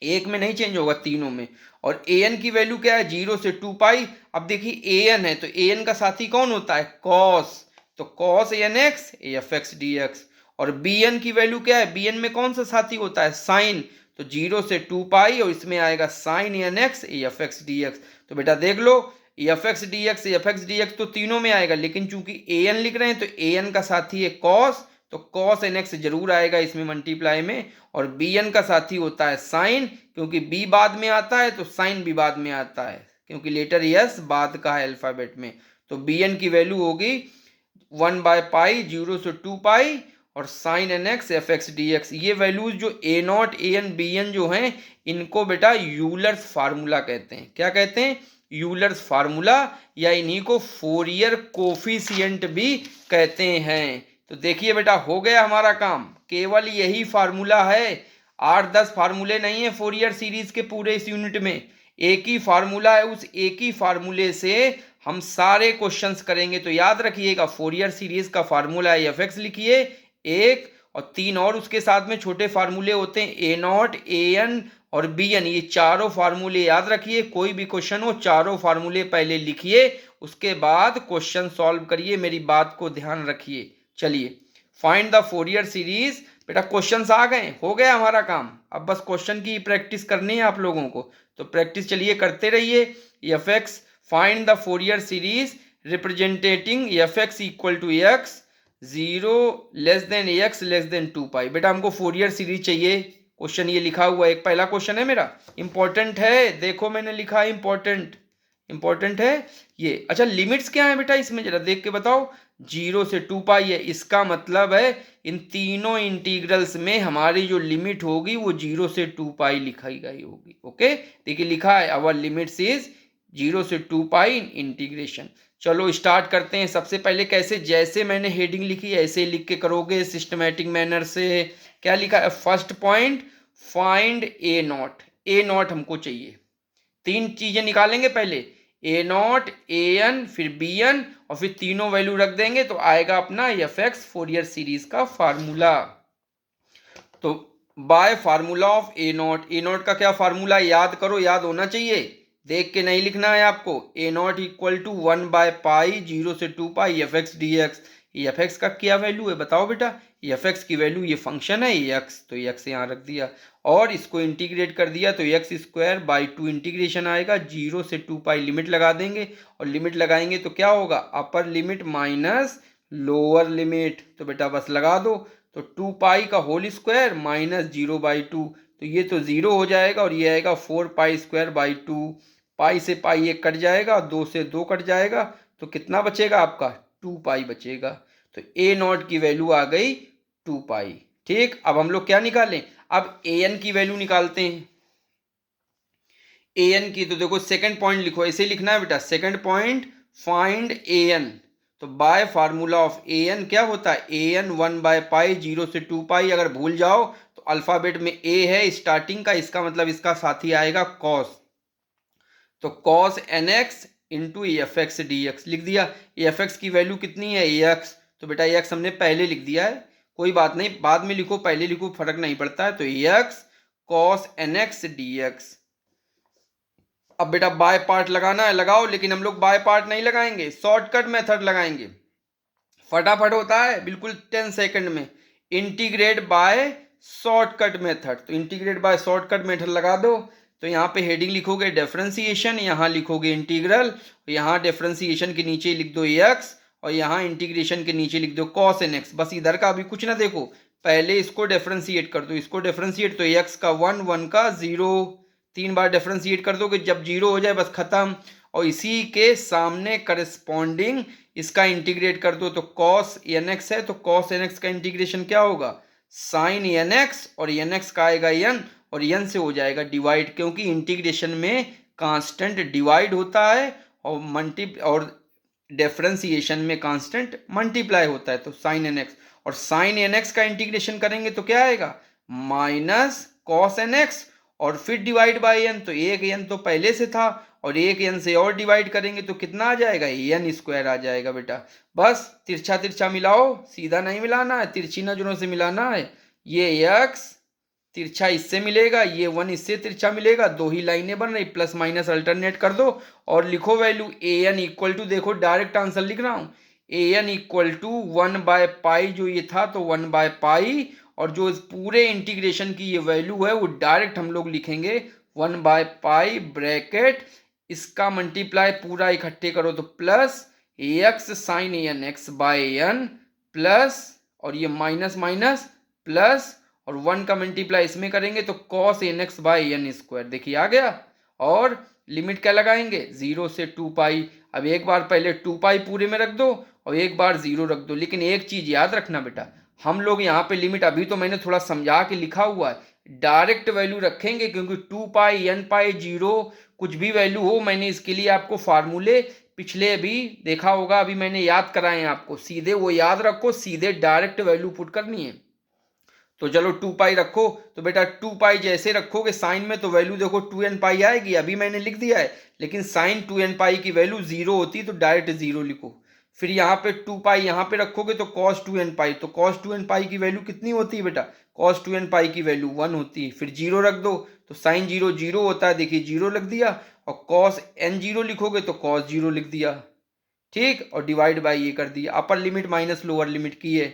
एक में नहीं चेंज होगा, तीनों में। और ए एन की वैल्यू क्या है, 0 से 2π। अब देखिए ए एन है तो ए एन का साथी कौन होता है, कॉस, तो cos a n x f x d x. और बी एन की वैल्यू क्या है, बी एन में कौन सा साथी होता है, साइन, तो 0 से 2π और इसमें आएगा sine a n x f x d x. तो बेटा देख लो, एफ एक्स डी एक्स तो तीनों में आएगा, लेकिन चूंकि ए एन लिख रहे हैं तो ए एन का साथी है कॉस, तो कॉस एन एक्स जरूर आएगा इसमें मल्टीप्लाई में। और बी एन का साथी होता है साइन, क्योंकि बी बाद में आता है तो साइन भी बाद में आता है, क्योंकि लेटर यस बाद का है अल्फाबेट में। तो बी एन की वैल्यू होगी 1/π 0 से 2π और sine n x f x d x. ये वैल्यूज जो a not, a n, b n जो हैं, इनको बेटा यूलर्स फार्मूला कहते हैं। क्या कहते हैं, यूलर्स फार्मूला, या इन्हीं को फोरियर कोफिशिएंट भी कहते हैं। तो देखिए बेटा, हो गया हमारा काम, केवल यही फार्मूला है, 8-10 फार्मूले नहीं है फोरियर सीरीज के पूरे इस यूनिट में, एक ही फार्मूला है। उस एक ही फार्मूले से हम सारे क्वेश्चंस करेंगे। तो याद रखिएगा, फोरियर सीरीज का फार्मूला है एफ एक्स लिखिए एक, और 3 और उसके साथ में छोटे फार्मूले होते हैं, ए नॉट, ए एन और बी एन। ये चारों फार्मूले याद रखिए, कोई भी क्वेश्चन हो चारों फार्मूले पहले लिखिए, उसके बाद क्वेश्चन सॉल्व करिए, मेरी बात को ध्यान रखिए। चलिए, फाइंड द फोरियर सीरीज। बेटा क्वेश्चंस आ गए, हो गया हमारा काम, अब बस क्वेश्चन की प्रैक्टिस करनी है आप लोगों को। तो प्रैक्टिस चलिए करते रहिए। F x, find the Fourier series representing f x equal to x 0 less than x less than 2π। बेटा हमको फोरियर सीरीज चाहिए, क्वेश्चन ये लिखा हुआ है, एक पहला क्वेश्चन है मेरा, इंपॉर्टेंट है, देखो मैंने लिखा है इंपॉर्टेंट है ये। अच्छा लिमिट्स क्या है बेटा इसमें, जरा देख के बताओ। 0 से 2π है, इसका मतलब है इन तीनों इंटीग्रल्स में हमारी जो लिमिट होगी वो 0 से 2π लिखाई गई होगी। ओके, देखिए लिखा है आवर लिमिट्स इज 0 से 2π इन इंटीग्रेशन। चलो स्टार्ट करते हैं। सबसे पहले कैसे, जैसे मैंने हेडिंग लिखी ऐसे लिख के करोगे सिस्टमैटिक मैनर से। क्या लिखा है, first point find A not. A not हमको चाहिए, 3 चीजें निकालेंगे पहले, ए नॉट, ए एन, फिर बी एन, और फिर तीनों वैल्यू रख देंगे तो आएगा अपना एफ एक्स फोरियर सीरीज का फार्मूला। तो by formula of a not, A not का क्या फार्मूला याद करो, याद होना चाहिए, देख के नहीं लिखना है आपको। ए नॉट इक्वल टू 1/π 0 से 2π f x d x. F x का क्या वैल्यू है बताओ बेटा, एफ एक्स की वैल्यू, ये फंक्शन है एक्स, तो एक्स यहाँ रख दिया और इसको इंटीग्रेट कर दिया तो x²/2 इंटीग्रेशन आएगा, 0 से 2π लिमिट लगा देंगे, और लिमिट लगाएंगे तो क्या होगा, अपर लिमिट माइनस लोअर लिमिट, तो बेटा बस लगा दो। तो 2π का होल स्क्वायर माइनस 0/2, तो ये तो 0 हो जाएगा और ये आएगा 4π²/2। पाई से पाई एक कट जाएगा, 2 से 2 कट जाएगा, तो कितना बचेगा आपका 2π बचेगा। तो ए नॉट की वैल्यू आ गई 2π। ठीक, अब हम लोग क्या निकालें, अब ए एन की वैल्यू निकालते हैं। ए एन की तो देखो सेकंड पॉइंट लिखो, ऐसे लिखना है बेटा, second point find a n. तो by formula of a n क्या होता है, ए एन 1/π 0 से 2π। अगर भूल जाओ तो अल्फाबेट में ए है स्टार्टिंग का, इसका मतलब इसका साथी आएगा कॉस, तो cos n x into f x d x लिख दिया। एफ एक्स की वैल्यू कितनी है एक्स, तो बेटा एक्स हमने पहले लिख दिया है, कोई बात नहीं, बाद में लिखो पहले लिखो फर्क नहीं पड़ता है। तो x cos n x d x. अब बेटा बाय पार्ट लगाना है, लगाओ, लेकिन हम लोग बाय पार्ट नहीं लगाएंगे, शॉर्टकट मेथड लगाएंगे, फटाफट होता है बिल्कुल 10 सेकंड में। इंटीग्रेट बाय शॉर्टकट मेथड, तो इंटीग्रेट बाय शॉर्टकट मेथड लगा दो। तो यहाँ पे हेडिंग लिखोगे डिफरेंशिएशन, यहाँ लिखोगे इंटीग्रल, यहाँ डिफरेंशिएशन के नीचे लिख दो एक्स और यहाँ इंटीग्रेशन के नीचे लिख दो कॉस एन एक्स। बस इधर का अभी कुछ ना देखो, पहले इसको डिफरेंशिएट कर दो, इसको डिफरेंशिएट तो एक्स का 1, 1 का 0, 3 बार डिफरेंशिएट कर दो कि जब 0 हो जाए बस खत्म। और इसी के सामने करस्पॉन्डिंग इसका इंटीग्रेट कर दो, तो कॉस एन एक्स है तो कॉस एन एक्स का इंटीग्रेशन क्या होगा, साइन एन एक्स, और एन एक्स का आएगा एन, और एन से हो जाएगा डिवाइड, क्योंकि इंटीग्रेशन में कांस्टेंट डिवाइड होता है और डिफरेंशिएशन में कांस्टेंट मल्टीप्लाई होता है, तो साइन एन एक्स। और साइन एन एक्स का इंटीग्रेशन करेंगे तो क्या आएगा, माइनस कॉस एन एक्स, और फिर डिवाइड बाय एन, तो एक एन तो पहले से था और एक एन से और डिवाइड करेंगे तो कितना आ जाएगा, एन स्क्वायर आ जाएगा बेटा। बस तिरछा तिरछा मिलाओ, सीधा नहीं मिलाना है, तिरछी नजरों से मिलाना है। ये एक्स तिरछा इससे मिलेगा, ये 1 इससे तिरछा मिलेगा, दो ही लाइनें बन रही, प्लस माइनस अल्टरनेट कर दो और लिखो value a n equal to, देखो डायरेक्ट आंसर लिख रहा हूं, ए एन इक्वल टू 1/पाई, जो ये था तो 1/पाई, और जो इस पूरे इंटीग्रेशन की ये वैल्यू है वो डायरेक्ट हम लोग लिखेंगे 1/पाई ब्रैकेट, इसका मल्टीप्लाई पूरा इकट्ठे करो तो plus x sine n x by n, plus और ये माइनस माइनस प्लस, और 1 का मल्टीप्लाई इसमें करेंगे तो cos n x by n square, देखिए आ गया। और लिमिट क्या लगाएंगे, 0 से 2 पाई। अब एक बार पहले 2 पाई पूरे में रख दो और एक बार 0 रख दो, लेकिन एक चीज याद रखना बेटा, हम लोग यहाँ पे लिमिट अभी तो मैंने थोड़ा समझा के लिखा हुआ है, डायरेक्ट वैल्यू रखेंगे, क्योंकि 2 पाई एन पाई 0 कुछ भी वैल्यू हो, मैंने इसके लिए आपको फार्मूले पिछले भी देखा होगा, अभी मैंने याद कराए हैं आपको, सीधे वो याद रखो, सीधे डायरेक्ट वैल्यू पुट करनी है। तो चलो 2 पाई रखो, तो बेटा 2 पाई जैसे रखोगे साइन में तो वैल्यू देखो 2n पाई आएगी, अभी मैंने लिख दिया है, लेकिन साइन 2n पाई की वैल्यू 0 होती तो डायरेक्ट 0 लिखो। फिर यहाँ पे 2 पाई यहाँ पे रखोगे तो cos 2n पाई, तो cos 2n पाई की वैल्यू कितनी होती है बेटा, cos 2n पाई की वैल्यू 1 होती है। फिर 0 रख दो तो साइन 0 0 होता है, देखिए 0 लिख दिया, और cos n 0 लिखोगे तो cos 0 लिख दिया, ठीक, और डिवाइड बाई ये कर दिया, अपर लिमिट माइनस लोअर लिमिट की है,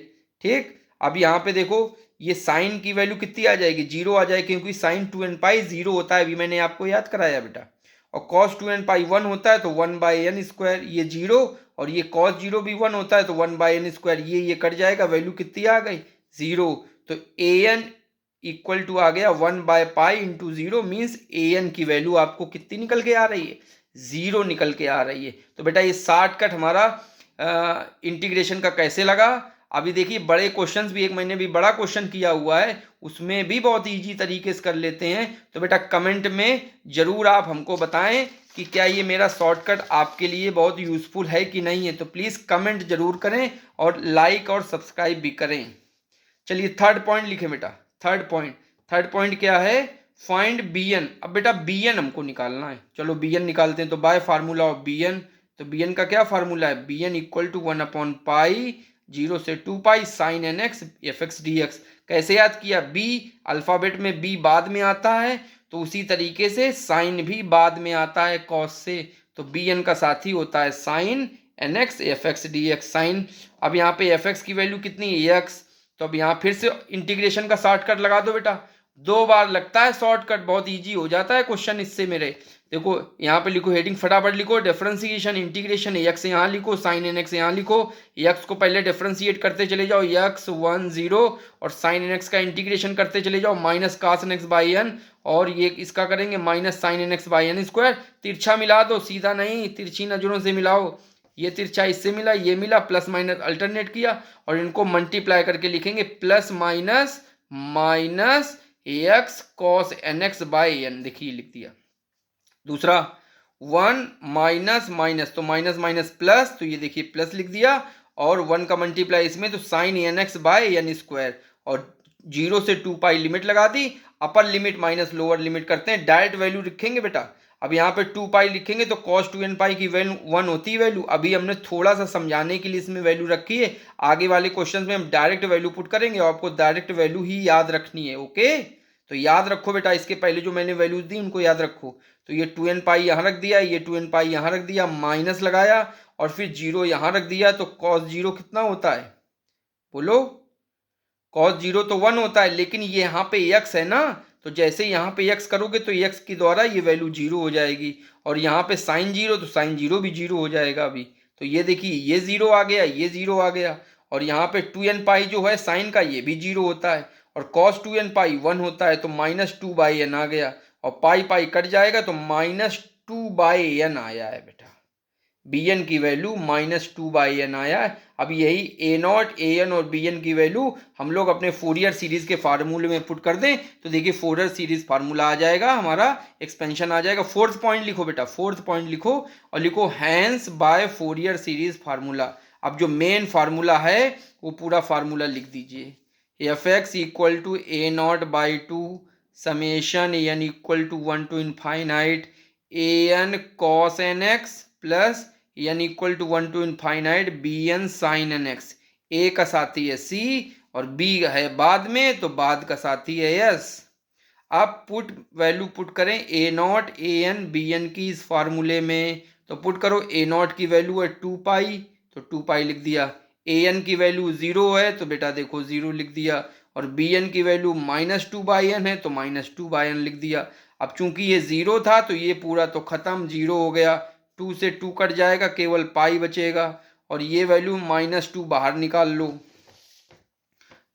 ठीक। अब यहाँ पे देखो ये साइन की वैल्यू कितनी आ जाएगी, 0 आ जाएगी, क्योंकि साइन 2n पाई 0 होता है, अभी मैंने आपको याद कराया बेटा, और cos 2n पाई 1 होता है तो 1/n स्क्वायर, ये 0, और ये cos 0 भी 1 होता है तो 1/n स्क्वायर, ये कट जाएगा, वैल्यू कितनी आ गई 0, तो an इक्वल टू आ गया 1/पाई इंटू 0, मीन्स an की वैल्यू आपको कितनी निकल के आ रही है, 0 निकल के आ रही है। तो बेटा ये शॉर्टकट हमारा इंटीग्रेशन का कैसे लगा, अभी देखिए बड़े क्वेश्चंस भी, एक मैंने भी बड़ा क्वेश्चन किया हुआ है, उसमें भी बहुत इजी तरीके से कर लेते हैं। तो बेटा कमेंट में जरूर आप हमको बताएं कि क्या ये मेरा शॉर्टकट आपके लिए बहुत यूजफुल है कि नहीं है, तो प्लीज़ कमेंट जरूर करें और लाइक और सब्सक्राइब भी करें। चलिए थर्ड पॉइंट लिखें बेटा, थर्ड पॉइंट क्या है, फाइंड बी एन। अब बेटा बी एन हमको निकालना है, चलो बी एन निकालते हैं, तो by formula of b n, तो बी एन का क्या फार्मूला है, बी एन इक्वल टू 1/पाई 0 से 2 pi sine n x f x d x. कैसे याद किया, बी अल्फाबेट में बी बाद में आता है, तो उसी तरीके से साइन भी बाद में आता है कॉस से, तो बी एन का साथी होता है sine n x f x d x sine. अब यहाँ पे एफ एक्स की वैल्यू कितनी है एक्स, तो अब यहाँ फिर से इंटीग्रेशन का शॉर्टकट लगा दो बेटा, 2 बार लगता है शॉर्टकट, बहुत इजी हो जाता है क्वेश्चन इससे मेरे। देखो यहाँ पे लिखो, हेडिंग फटाफट लिखो, डिफरेंशिएशन इंटीग्रेशन, एक्स यहाँ लिखो, साइन एन एक्स यहाँ लिखो, एक्स को पहले डिफरेंशिएट करते चले जाओ, एक्स 1 0, और साइन एन एक्स का इंटीग्रेशन करते चले जाओ, minus cos n x by n, और ये इसका करेंगे minus sine n x by n square. तिरछा मिला दो, सीधा नहीं, तिरछी नजरों से मिलाओ, ये तिरछा इससे मिला, ये मिला, प्लस माइनस अल्टरनेट किया, और इनको मल्टीप्लाई करके लिखेंगे plus minus minus x cos n x by n, देखिए लिख दिया। दूसरा 1 माइनस माइनस, तो माइनस माइनस प्लस, तो ये देखिए प्लस लिख दिया, और 1 का मल्टीप्लाई इसमें तो sine n x by n square, और 0 से 2 पाई लिमिट लगा दी, upper limit minus lower limit करते हैं, डायरेक्ट वैल्यू लिखेंगे बेटा। अब यहाँ पे 2 पाई लिखेंगे तो cos 2n पाई की वैल्यू 1 होती है वैल्यू, अभी हमने थोड़ा सा समझाने के लिए इसमें वैल्यू रखी है, आगे वाले क्वेश्चंस में हम डायरेक्ट वैल्यू पुट करेंगे और आपको डायरेक्ट वैल्यू ही याद रखनी है, ओके। तो याद रखो बेटा, इसके पहले जो मैंने वैल्यूज दी उनको याद रखो, तो ये 2n पाई यहाँ रख दिया, ये 2n पाई यहाँ रख दिया, माइनस लगाया, और फिर 0 यहाँ रख दिया, तो cos 0 कितना होता है, बोलो, cos 0 तो 1 होता है, लेकिन ये यहाँ पे x है ना, तो जैसे यहाँ पे x करोगे तो x के द्वारा ये वैल्यू 0 हो जाएगी, और यहाँ पे साइन 0 तो साइन 0 भी 0 हो जाएगा अभी, तो ये देखिए ये जीरो आ गया, ये जीरो आ गया, और यहाँ पे 2n पाई जो है साइन का ये भी जीरो होता है, और कॉस 2n पाई 1 होता है, तो -2/n आ गया, और पाई पाई कट जाएगा तो -2/n आया है बेटा। bn की वैल्यू -2/n आया है। अब यही a0, an और bn की वैल्यू हम लोग अपने फोरियर सीरीज के फार्मूले में पुट कर दें तो देखिए फोरियर सीरीज फार्मूला आ जाएगा, हमारा एक्सपेंशन आ जाएगा। फोर्थ पॉइंट लिखो बेटा, फोर्थ पॉइंट लिखो और लिखो hence by Fourier series formula. अब जो मेन फार्मूला है वो पूरा फार्मूला लिख दीजिए। F x equal to a0/2 summation n equal to 1 to infinite an cos nx plus n equal to 1 to infinite bn sin nx। a का साथी है c और b है बाद में, तो बाद का साथी है s। अब पुट वैल्यू पुट करें a0 an bn की इस फार्मूले में, तो पुट करो a0 की वैल्यू है 2 पाई, तो 2 पाई लिख दिया। an की वैल्यू 0 है तो बेटा देखो 0 लिख दिया, और bn की वैल्यू -2/n है तो -2/n लिख दिया। अब चूंकि ये 0 था तो ये पूरा तो खत्म, 0 हो गया, 2 से 2 कट जाएगा, केवल पाई बचेगा, और ये वैल्यू -2 बाहर निकाल लो,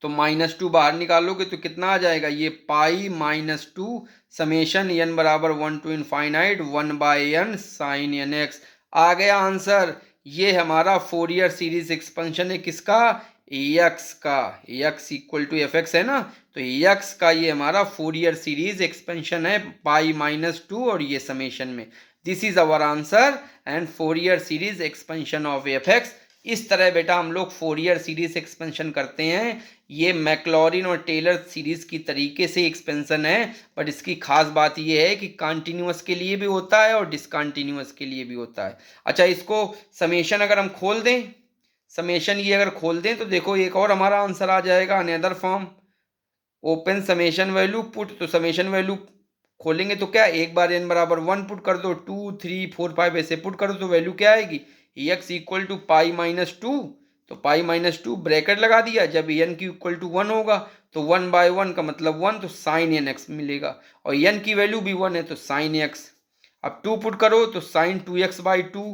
तो -2 बाहर निकालोगे तो कितना आ जाएगा, ये पाई -2 समेशन n बराबर 1 to infinite 1/n sin nx आ गया आंसर। ये हमारा फोरियर सीरीज एक्सपेंशन है किसका, x का। x equal to f x है ना, तो x का ये हमारा फोरियर सीरीज एक्सपेंशन है पाई -2 और ये समेशन में। This is our answer and Fourier series expansion of F x. इस तरह बेटा हम लोग फोरियर सीरीज एक्सपेंशन करते हैं। ये मैक्लॉरिन और टेलर सीरीज की तरीके से एक्सपेंशन है, बट इसकी खास बात ये है कि कंटिन्यूअस के लिए भी होता है और डिसकंटिन्यूअस के लिए भी होता है। अच्छा, इसको समेशन अगर हम खोल दें, समेशन ये अगर खोल दें तो देखो एक और हमारा आंसर आ जाएगा, another form open summation value put. तो समेशन वैल्यू खोलेंगे तो क्या, एक बार n बराबर 1 पुट कर दो, 2 3 4 5 ऐसे पुट कर दो, तो वैल्यू क्या आएगी, x इक्वल टू पाई -2, तो पाई -2 ब्रैकेट लगा दिया, जब n की इक्वल टू 1 होगा तो 1/1 का मतलब 1, तो साइन nx मिलेगा, और n की वैल्यू भी 1 है तो साइन x। अब 2 पुट करो तो साइन 2x/2,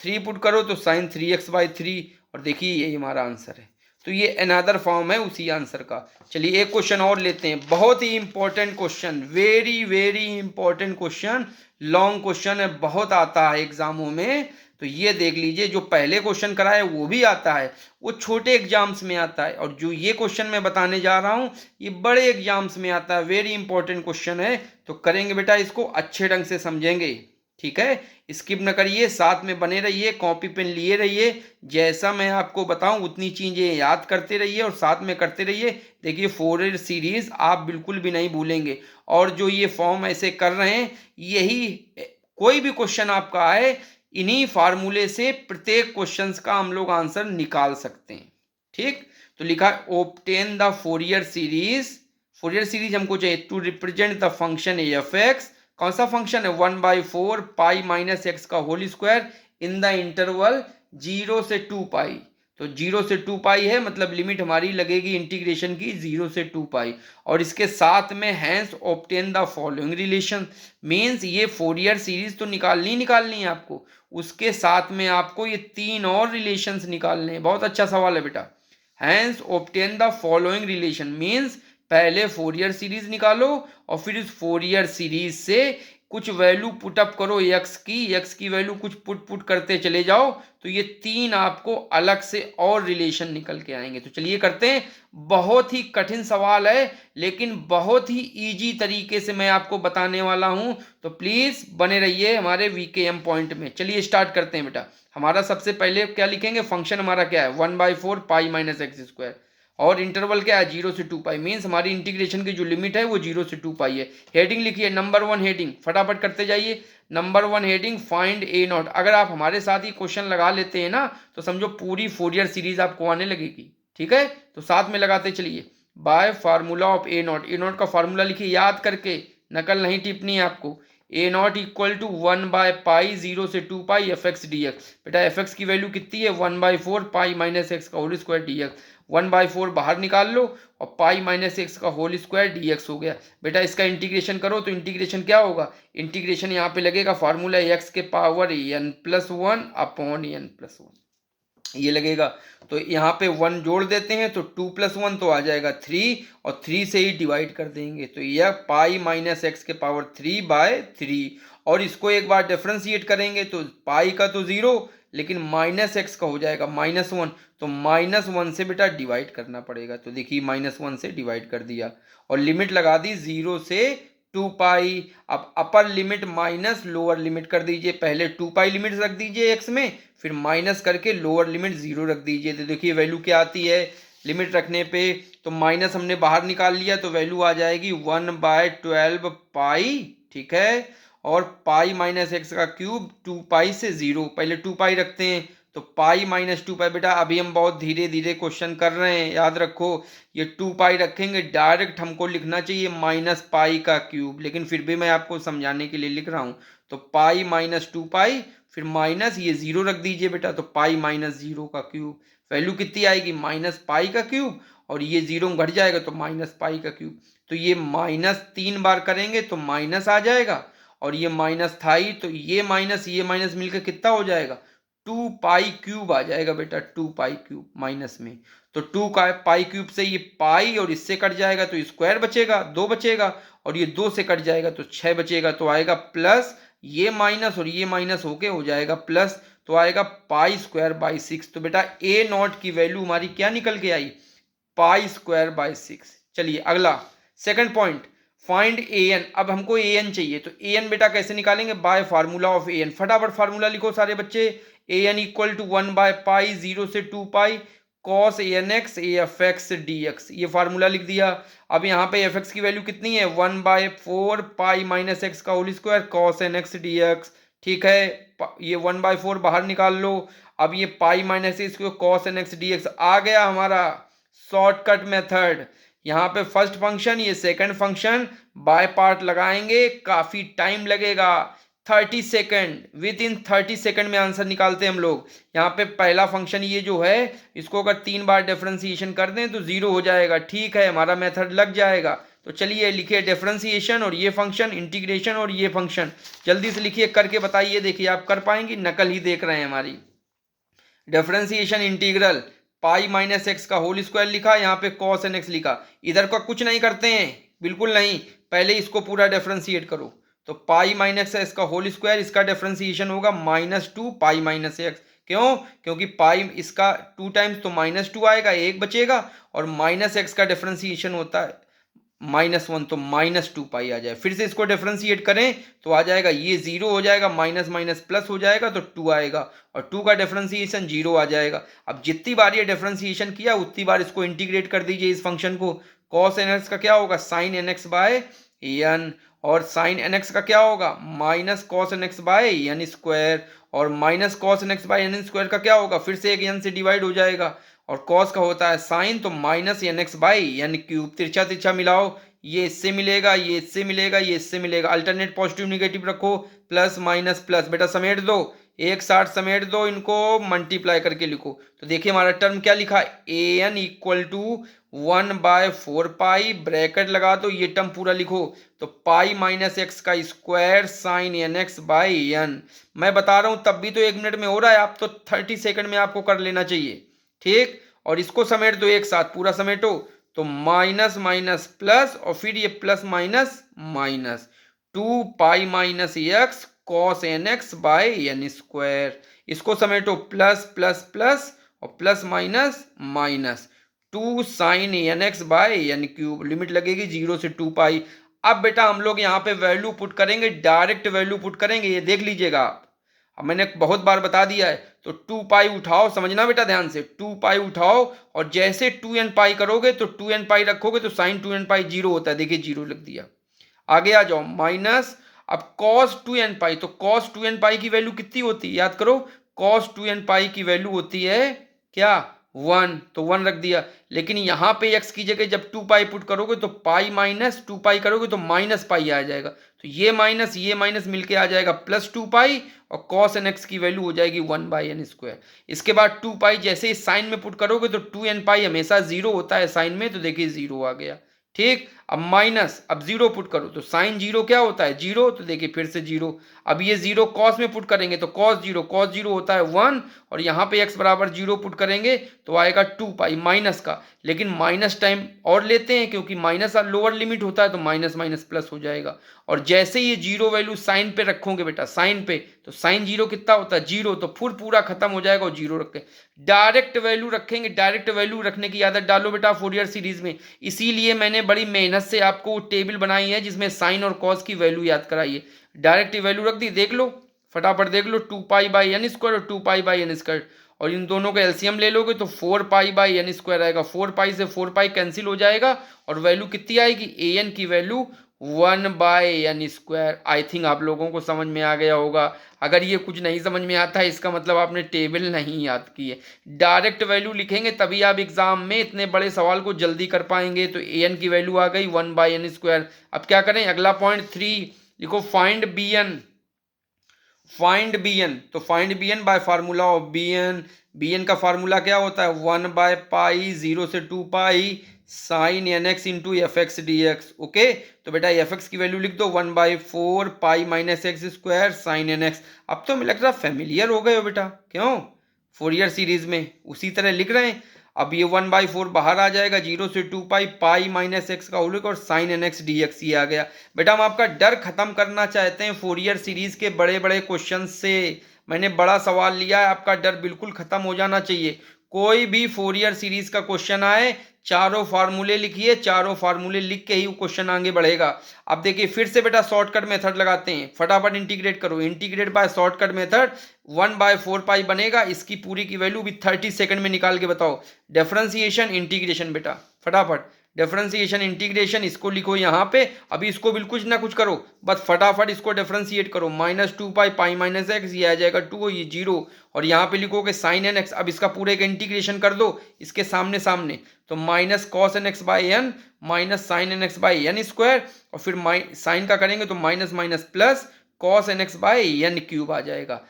3 पुट करो तो साइन 3x/3, और देखिए यही हमारा आंसर है। तो ये अनदर फॉर्म है उसी आंसर का। चलिए एक क्वेश्चन और लेते हैं, बहुत ही important question, very very important question, long question है, बहुत आता है एग्जामों में। तो ये देख लीजिए, जो पहले क्वेश्चन कराए वो भी आता है, वो छोटे एग्जाम्स में आता है, और जो ये क्वेश्चन मैं बताने जा रहा हूँ ये बड़े एग्जाम्स में आता है। वेरी इंपॉर्टेंट क्वेश्चन है, तो करेंगे बेटा इसको अच्छे ढंग से समझेंगे, ठीक है। स्किप न करिए, साथ में बने रहिए, कॉपी पेन लिए रहिए, जैसा मैं आपको बताऊं उतनी चीजें याद करते रहिए और साथ में करते रहिए। देखिए फोरियर सीरीज आप बिल्कुल भी नहीं भूलेंगे, और जो ये फॉर्म ऐसे कर रहे हैं, यही कोई भी क्वेश्चन आपका आए, इन्हीं फार्मूले से प्रत्येक क्वेश्चंस का हम लोग आंसर निकाल सकते हैं, ठीक। तो लिखा obtain the Fourier series, Fourier series हमको चाहिए to represent the function f x. कौन सा फंक्शन है, 1/4 पाई -x का whole square in the interval 0 से 2 पाई। तो 0 से 2 पाई है, मतलब लिमिट हमारी लगेगी इंटीग्रेशन की 0 से 2 पाई, और इसके साथ में hence obtain the following relation. Means ये फोरियर सीरीज तो निकालनी है आपको, उसके साथ में आपको ये 3 और रिलेशंस निकालने हैं। बहुत अच्छा सवाल है बेटा। Hence obtain the following relation means पहले फोरियर सीरीज निकालो और फिर इस फोरियर सीरीज से कुछ वैल्यू पुटअप करो एक्स की वैल्यू कुछ पुट करते चले जाओ, तो ये 3 आपको अलग से और रिलेशन निकल के आएंगे। तो चलिए करते हैं। बहुत ही कठिन सवाल है, लेकिन बहुत ही इजी तरीके से मैं आपको बताने वाला हूं, तो प्लीज बने रहिए हमारे वीकेएम पॉइंट में। चलिए स्टार्ट करते हैं बेटा। हमारा सबसे पहले क्या लिखेंगे, फंक्शन हमारा क्या है 1/4 पाई -x², और इंटरवल क्या है 0 से 2 पाई। मीन्स हमारी इंटीग्रेशन की जो लिमिट है वो 0 से 2 पाई है। हेडिंग लिखिए, नंबर 1 हेडिंग, फटाफट करते जाइए। Number 1 heading find a0। अगर आप हमारे साथ ही क्वेश्चन लगा लेते हैं ना, तो समझो पूरी फोरियर सीरीज आपको आने लगेगी, ठीक है। तो साथ में लगाते चलिए, bye formula of a0। a0 का फार्मूला लिखिए याद करके, नकल नहीं टिपनी है आपको। ए नॉट इक्वल टू 1/पाई 0 से 2 पाई एफ एक्स डी एक्स। बेटा एफ एक्स की वैल्यू कितनी है 1/4 पाई माइनस एक्स का होल स्क्वायर डी एक्स। 1/4 बाहर निकाल लो और पाई माइनस एक्स का होल स्क्वायर डी एक्स हो गया। बेटा इसका इंटीग्रेशन करो तो इंटीग्रेशन क्या होगा, इंटीग्रेशन यहाँ पे लगेगा फार्मूला एक्स के power n plus 1 upon n plus 1 ये लगेगा। तो यहाँ पे 1 जोड़ देते हैं तो 2 प्लस 1 तो आ जाएगा 3 और 3 से ही डिवाइड कर देंगे तो यह पाई माइनस एक्स के पावर 3/3। और इसको एक बार डिफ्रेंशिएट करेंगे तो पाई का तो 0 लेकिन माइनस एक्स का हो जाएगा -1 तो -1 से बेटा डिवाइड करना पड़ेगा। तो देखिए -1 से डिवाइड कर दिया और लिमिट लगा दी 0 से 2 पाई। अब अपर लिमिट माइनस लोअर लिमिट कर दीजिए, पहले 2 पाई लिमिट रख दीजिए एक्स में, फिर माइनस करके लोअर लिमिट 0 रख दीजिए। तो देखिए वैल्यू क्या आती है लिमिट रखने पे, तो माइनस हमने बाहर निकाल लिया तो वैल्यू आ जाएगी 1/12 पाई, ठीक है। और पाई माइनस एक्स का क्यूब 2 पाई से 0, पहले 2 पाई रखते हैं तो पाई माइनस 2 पाई। बेटा अभी हम बहुत धीरे धीरे क्वेश्चन कर रहे हैं, याद रखो ये 2 पाई रखेंगे डायरेक्ट हमको लिखना चाहिए माइनस पाई का क्यूब, लेकिन फिर भी मैं आपको समझाने के लिए लिख रहा हूँ। तो पाई माइनस 2 पाई फिर माइनस ये 0 रख दीजिए बेटा, तो पाई माइनस 0 का क्यूब वैल्यू कितनी आएगी माइनस पाई का क्यूब, और ये 0 घट जाएगा तो माइनस पाई का क्यूब। तो ये माइनस 3 बार करेंगे तो माइनस आ जाएगा, और ये माइनस था ही तो ये माइनस मिलकर कितना हो जाएगा 2 पाई क्यूब आ जाएगा बेटा, 2 पाई क्यूब माइनस में। तो 2 का पाई क्यूब से ये पाई और इससे कट जाएगा तो स्क्वायर बचेगा 2 बचेगा, और ये 2 से कट जाएगा तो 6 बचेगा। तो आएगा प्लस ये माइनस और ये माइनस होके हो जाएगा प्लस, तो आएगा पाई स्क्वायर बाई 6। तो बेटा ए नॉट की वैल्यू हमारी क्या निकल के आई पाई स्क्वायर बाई 6। चलिए अगला second point, find a N. अब हमको ए एन चाहिए तो ए एन बेटा कैसे निकालेंगे by formula of a n. फटाफट फार्मूला लिखो सारे बच्चे, ए एन इक्वल टू 1/पाई 0 से 2 pi cos a n x a f x d x, ये फार्मूला लिख दिया। अब यहाँ पे एफ एक्स की वैल्यू कितनी है 1/4 पाई माइनस एक्स का whole square cos n x d x, ठीक है। ये 1/4 बाहर निकाल लो, अब ये पाई माइनस इसको cos n x d x आ गया हमारा शॉर्टकट मेथड। यहाँ पे फर्स्ट फंक्शन ये सेकंड फंक्शन बाय पार्ट लगाएंगे, काफी टाइम लगेगा 30 सेकंड, विद इन 30 सेकंड में आंसर निकालते हैं हम लोग। यहाँ पे पहला फंक्शन ये जो है इसको अगर 3 बार डिफरेंशिएशन कर दें तो 0 हो जाएगा, ठीक है हमारा मेथड लग जाएगा। तो चलिए लिखिए डिफरेंशिएशन और ये फंक्शन, इंटीग्रेशन और ये फंक्शन, जल्दी से लिखिए करके बताइए। देखिए आप कर पाएंगे, नकल ही देख रहे हैं हमारी। डिफरेंशिएशन इंटीग्रल पाई माइनस एक्स का होल स्क्वायर लिखा, यहाँ पे कॉस एन एक्स लिखा, इधर का कुछ नहीं करते हैं बिल्कुल नहीं, पहले इसको पूरा डिफरेंशिएट करो। तो पाई माइनस एक्स का होल स्क्वायर इसका डिफरेंशिएशन होगा -2 पाई माइनस एक्स, क्यों, क्योंकि पाई इसका 2 टाइम्स तो -2 आएगा, 1 बचेगा, और माइनस एक्स का डिफरेंशिएशन होता है -1 तो -2 पाई आ जाए। फिर से इसको डिफरेंशिएट करें तो आ जाएगा ये 0 हो जाएगा, माइनस माइनस प्लस हो जाएगा तो 2 आएगा, और 2 का डिफरेंशिएशन 0 आ जाएगा। अब जितनी बार ये डिफरेंशिएशन किया उतनी बार इसको इंटीग्रेट कर दीजिए इस फंक्शन को। कॉस एन एक्स का क्या होगा sine n x by n, और साइन एन एक्स का क्या होगा minus cos n x by n square, और minus cos n x by n square का क्या होगा फिर से एक एन से डिवाइड हो जाएगा, और कॉस का होता है साइन तो minus n x by n cube, तिरछा तिरछा मिलाओ, ये इससे मिलेगा ये इससे मिलेगा ये इससे मिलेगा, अल्टरनेट पॉजिटिव निगेटिव रखो, प्लस माइनस प्लस, बेटा समेट दो एक साथ समेट दो, इनको मल्टीप्लाई करके लिखो। तो देखिए हमारा टर्म क्या लिखा a n equal to 1/4 pi, bracket लगा दो, ये टर्म पूरा लिखो, तो पाई माइनस एक्स का square sine n x by n. मैं बता रहा हूं तब भी तो 1 मिनट में हो रहा है, आप तो 30 सेकंड में आपको कर लेना चाहिए, ठीक। और इसको समेट दो एक साथ, पूरा समेटो, तो माइनस माइनस प्लस, और फिर ये plus minus minus 2 pi minus x cos n x by n square, इसको समेटो प्लस प्लस प्लस और plus minus minus 2 sine n x by n cube, limit लगेगी 0 से 2 पाई। अब बेटा हम लोग यहाँ पे वैल्यू पुट करेंगे, डायरेक्ट वैल्यू पुट करेंगे, ये देख लीजिएगा आप, अब मैंने बहुत बार बता दिया है। तो 2 पाई उठाओ, समझना बेटा ध्यान से, 2 पाई उठाओ और जैसे 2n पाई करोगे तो 2n पाई रखोगे तो साइन 2n पाई 0 होता है, देखिए 0 लिख दिया। आगे आ जाओ माइनस, अब cos 2n पाई, तो cos 2n पाई की वैल्यू कितनी होती है याद करो, cos 2n पाई की वैल्यू होती है क्या 1, तो 1 रख दिया। लेकिन यहाँ पे x की जगह जब 2 पाई पुट करोगे तो पाई माइनस 2 पाई करोगे तो माइनस पाई आ जाएगा, तो ये माइनस मिलके आ जाएगा प्लस 2 पाई और कॉस एन एक्स की वैल्यू हो जाएगी 1/n²। इसके बाद 2 पाई जैसे ही साइन में पुट करोगे तो 2n पाई हमेशा जीरो होता है साइन में, तो देखिए जीरो आ गया। ठीक, अब माइनस, अब जीरो पुट करो तो साइन जीरो क्या होता है जीरो, तो देखिए फिर से जीरो। अब ये जीरो कॉस में पुट करेंगे तो कॉस जीरो होता है 1, और यहाँ पे x बराबर जीरो पुट करेंगे तो आएगा 2 पाई माइनस का, लेकिन माइनस टाइम और लेते हैं क्योंकि माइनस लोअर लिमिट होता है तो माइनस माइनस प्लस हो जाएगा। और जैसे ये जीरो वैल्यू साइन पे रखोगे बेटा, साइन पे, तो साइन जीरो कितना होता है जीरो, तो फिर पूरा खत्म हो जाएगा और जीरो रखें। डायरेक्ट वैल्यू रखेंगे, डायरेक्ट वैल्यू रखने की आदत डालो बेटा फोरियर सीरीज में। इसीलिए मैंने बड़ी मेहनत से आपको टेबल बनाई है जिसमें साइन और कॉस की वैल्यू याद कराई है। डायरेक्ट वैल्यू रख दी, देख लो फटाफट देख लो, 2 पाई/n² और 2 पाई/n², और इन दोनों का एलसीएम ले लोगे तो 4 पाई/n² आएगा। 4 पाई से 4 पाई कैंसिल हो जाएगा और वैल्यू कितनी आएगी, an की वैल्यू 1/n²। आई थिंक आप लोगों को समझ में आ गया होगा। अगर ये कुछ नहीं समझ में आता है इसका मतलब आपने टेबल नहीं याद की है। डायरेक्ट वैल्यू लिखेंगे तभी आप एग्जाम में इतने बड़े सवाल को जल्दी कर पाएंगे। तो an की वैल्यू आ गई 1/n²। अब क्या करें, अगला पॉइंट 3 लिखो, फाइंड bn। तो find bn bye formula of bn का फार्मूला क्या होता है, 1/पाई 0 से 2 pi sign nx into fx dx। Okay, तो बेटा fx की वैल्यू लिख दो 1/4 pi minus x² sign nx। अब तो मुझे लग रहा फेमिलियर हो गए हो बेटा, क्यों, फोरियर सीरीज में उसी तरह लिख रहे हैं। अब ये 1/4 बाहर आ जाएगा, 0 से 2 पाई पाई माइनस एक्स का होल और साइन nx dx ये आ गया। बेटा हम आपका डर खत्म करना चाहते हैं फोरियर सीरीज के बड़े बड़े क्वेश्चन से। मैंने बड़ा सवाल लिया है, आपका डर बिल्कुल खत्म हो जाना चाहिए। कोई भी फोरियर सीरीज का क्वेश्चन आए, चारों फार्मूले लिखिए, चारों फार्मूले लिख के ही वो क्वेश्चन आगे बढ़ेगा। अब देखिए फिर से बेटा शॉर्टकट मेथड लगाते हैं, फटाफट इंटीग्रेट करो। इंटीग्रेट बाय शॉर्टकट मेथड 1/4 पाई बनेगा, इसकी पूरी की वैल्यू भी 30 सेकंड में निकाल के बताओ। डिफरेंशिएशन इंटीग्रेशन बेटा, फटाफट डिफरेंशिएशन इंटीग्रेशन, इसको लिखो यहाँ पे। अभी इसको बिल्कुल ना कुछ करो, बस फटाफट इसको डिफरेंशिएट करो। -2 पाई माइनस एक्स, ये आ जाएगा 2, ये 0, और यहाँ पे लिखोगे साइन एन एक्स। अब इसका पूरे का इंटीग्रेशन कर दो इसके सामने सामने, तो minus cos n x by n minus sine n x by n square, और फिर साइन का करेंगे तो minus minus plus cos n x by n cube आ जाएगा।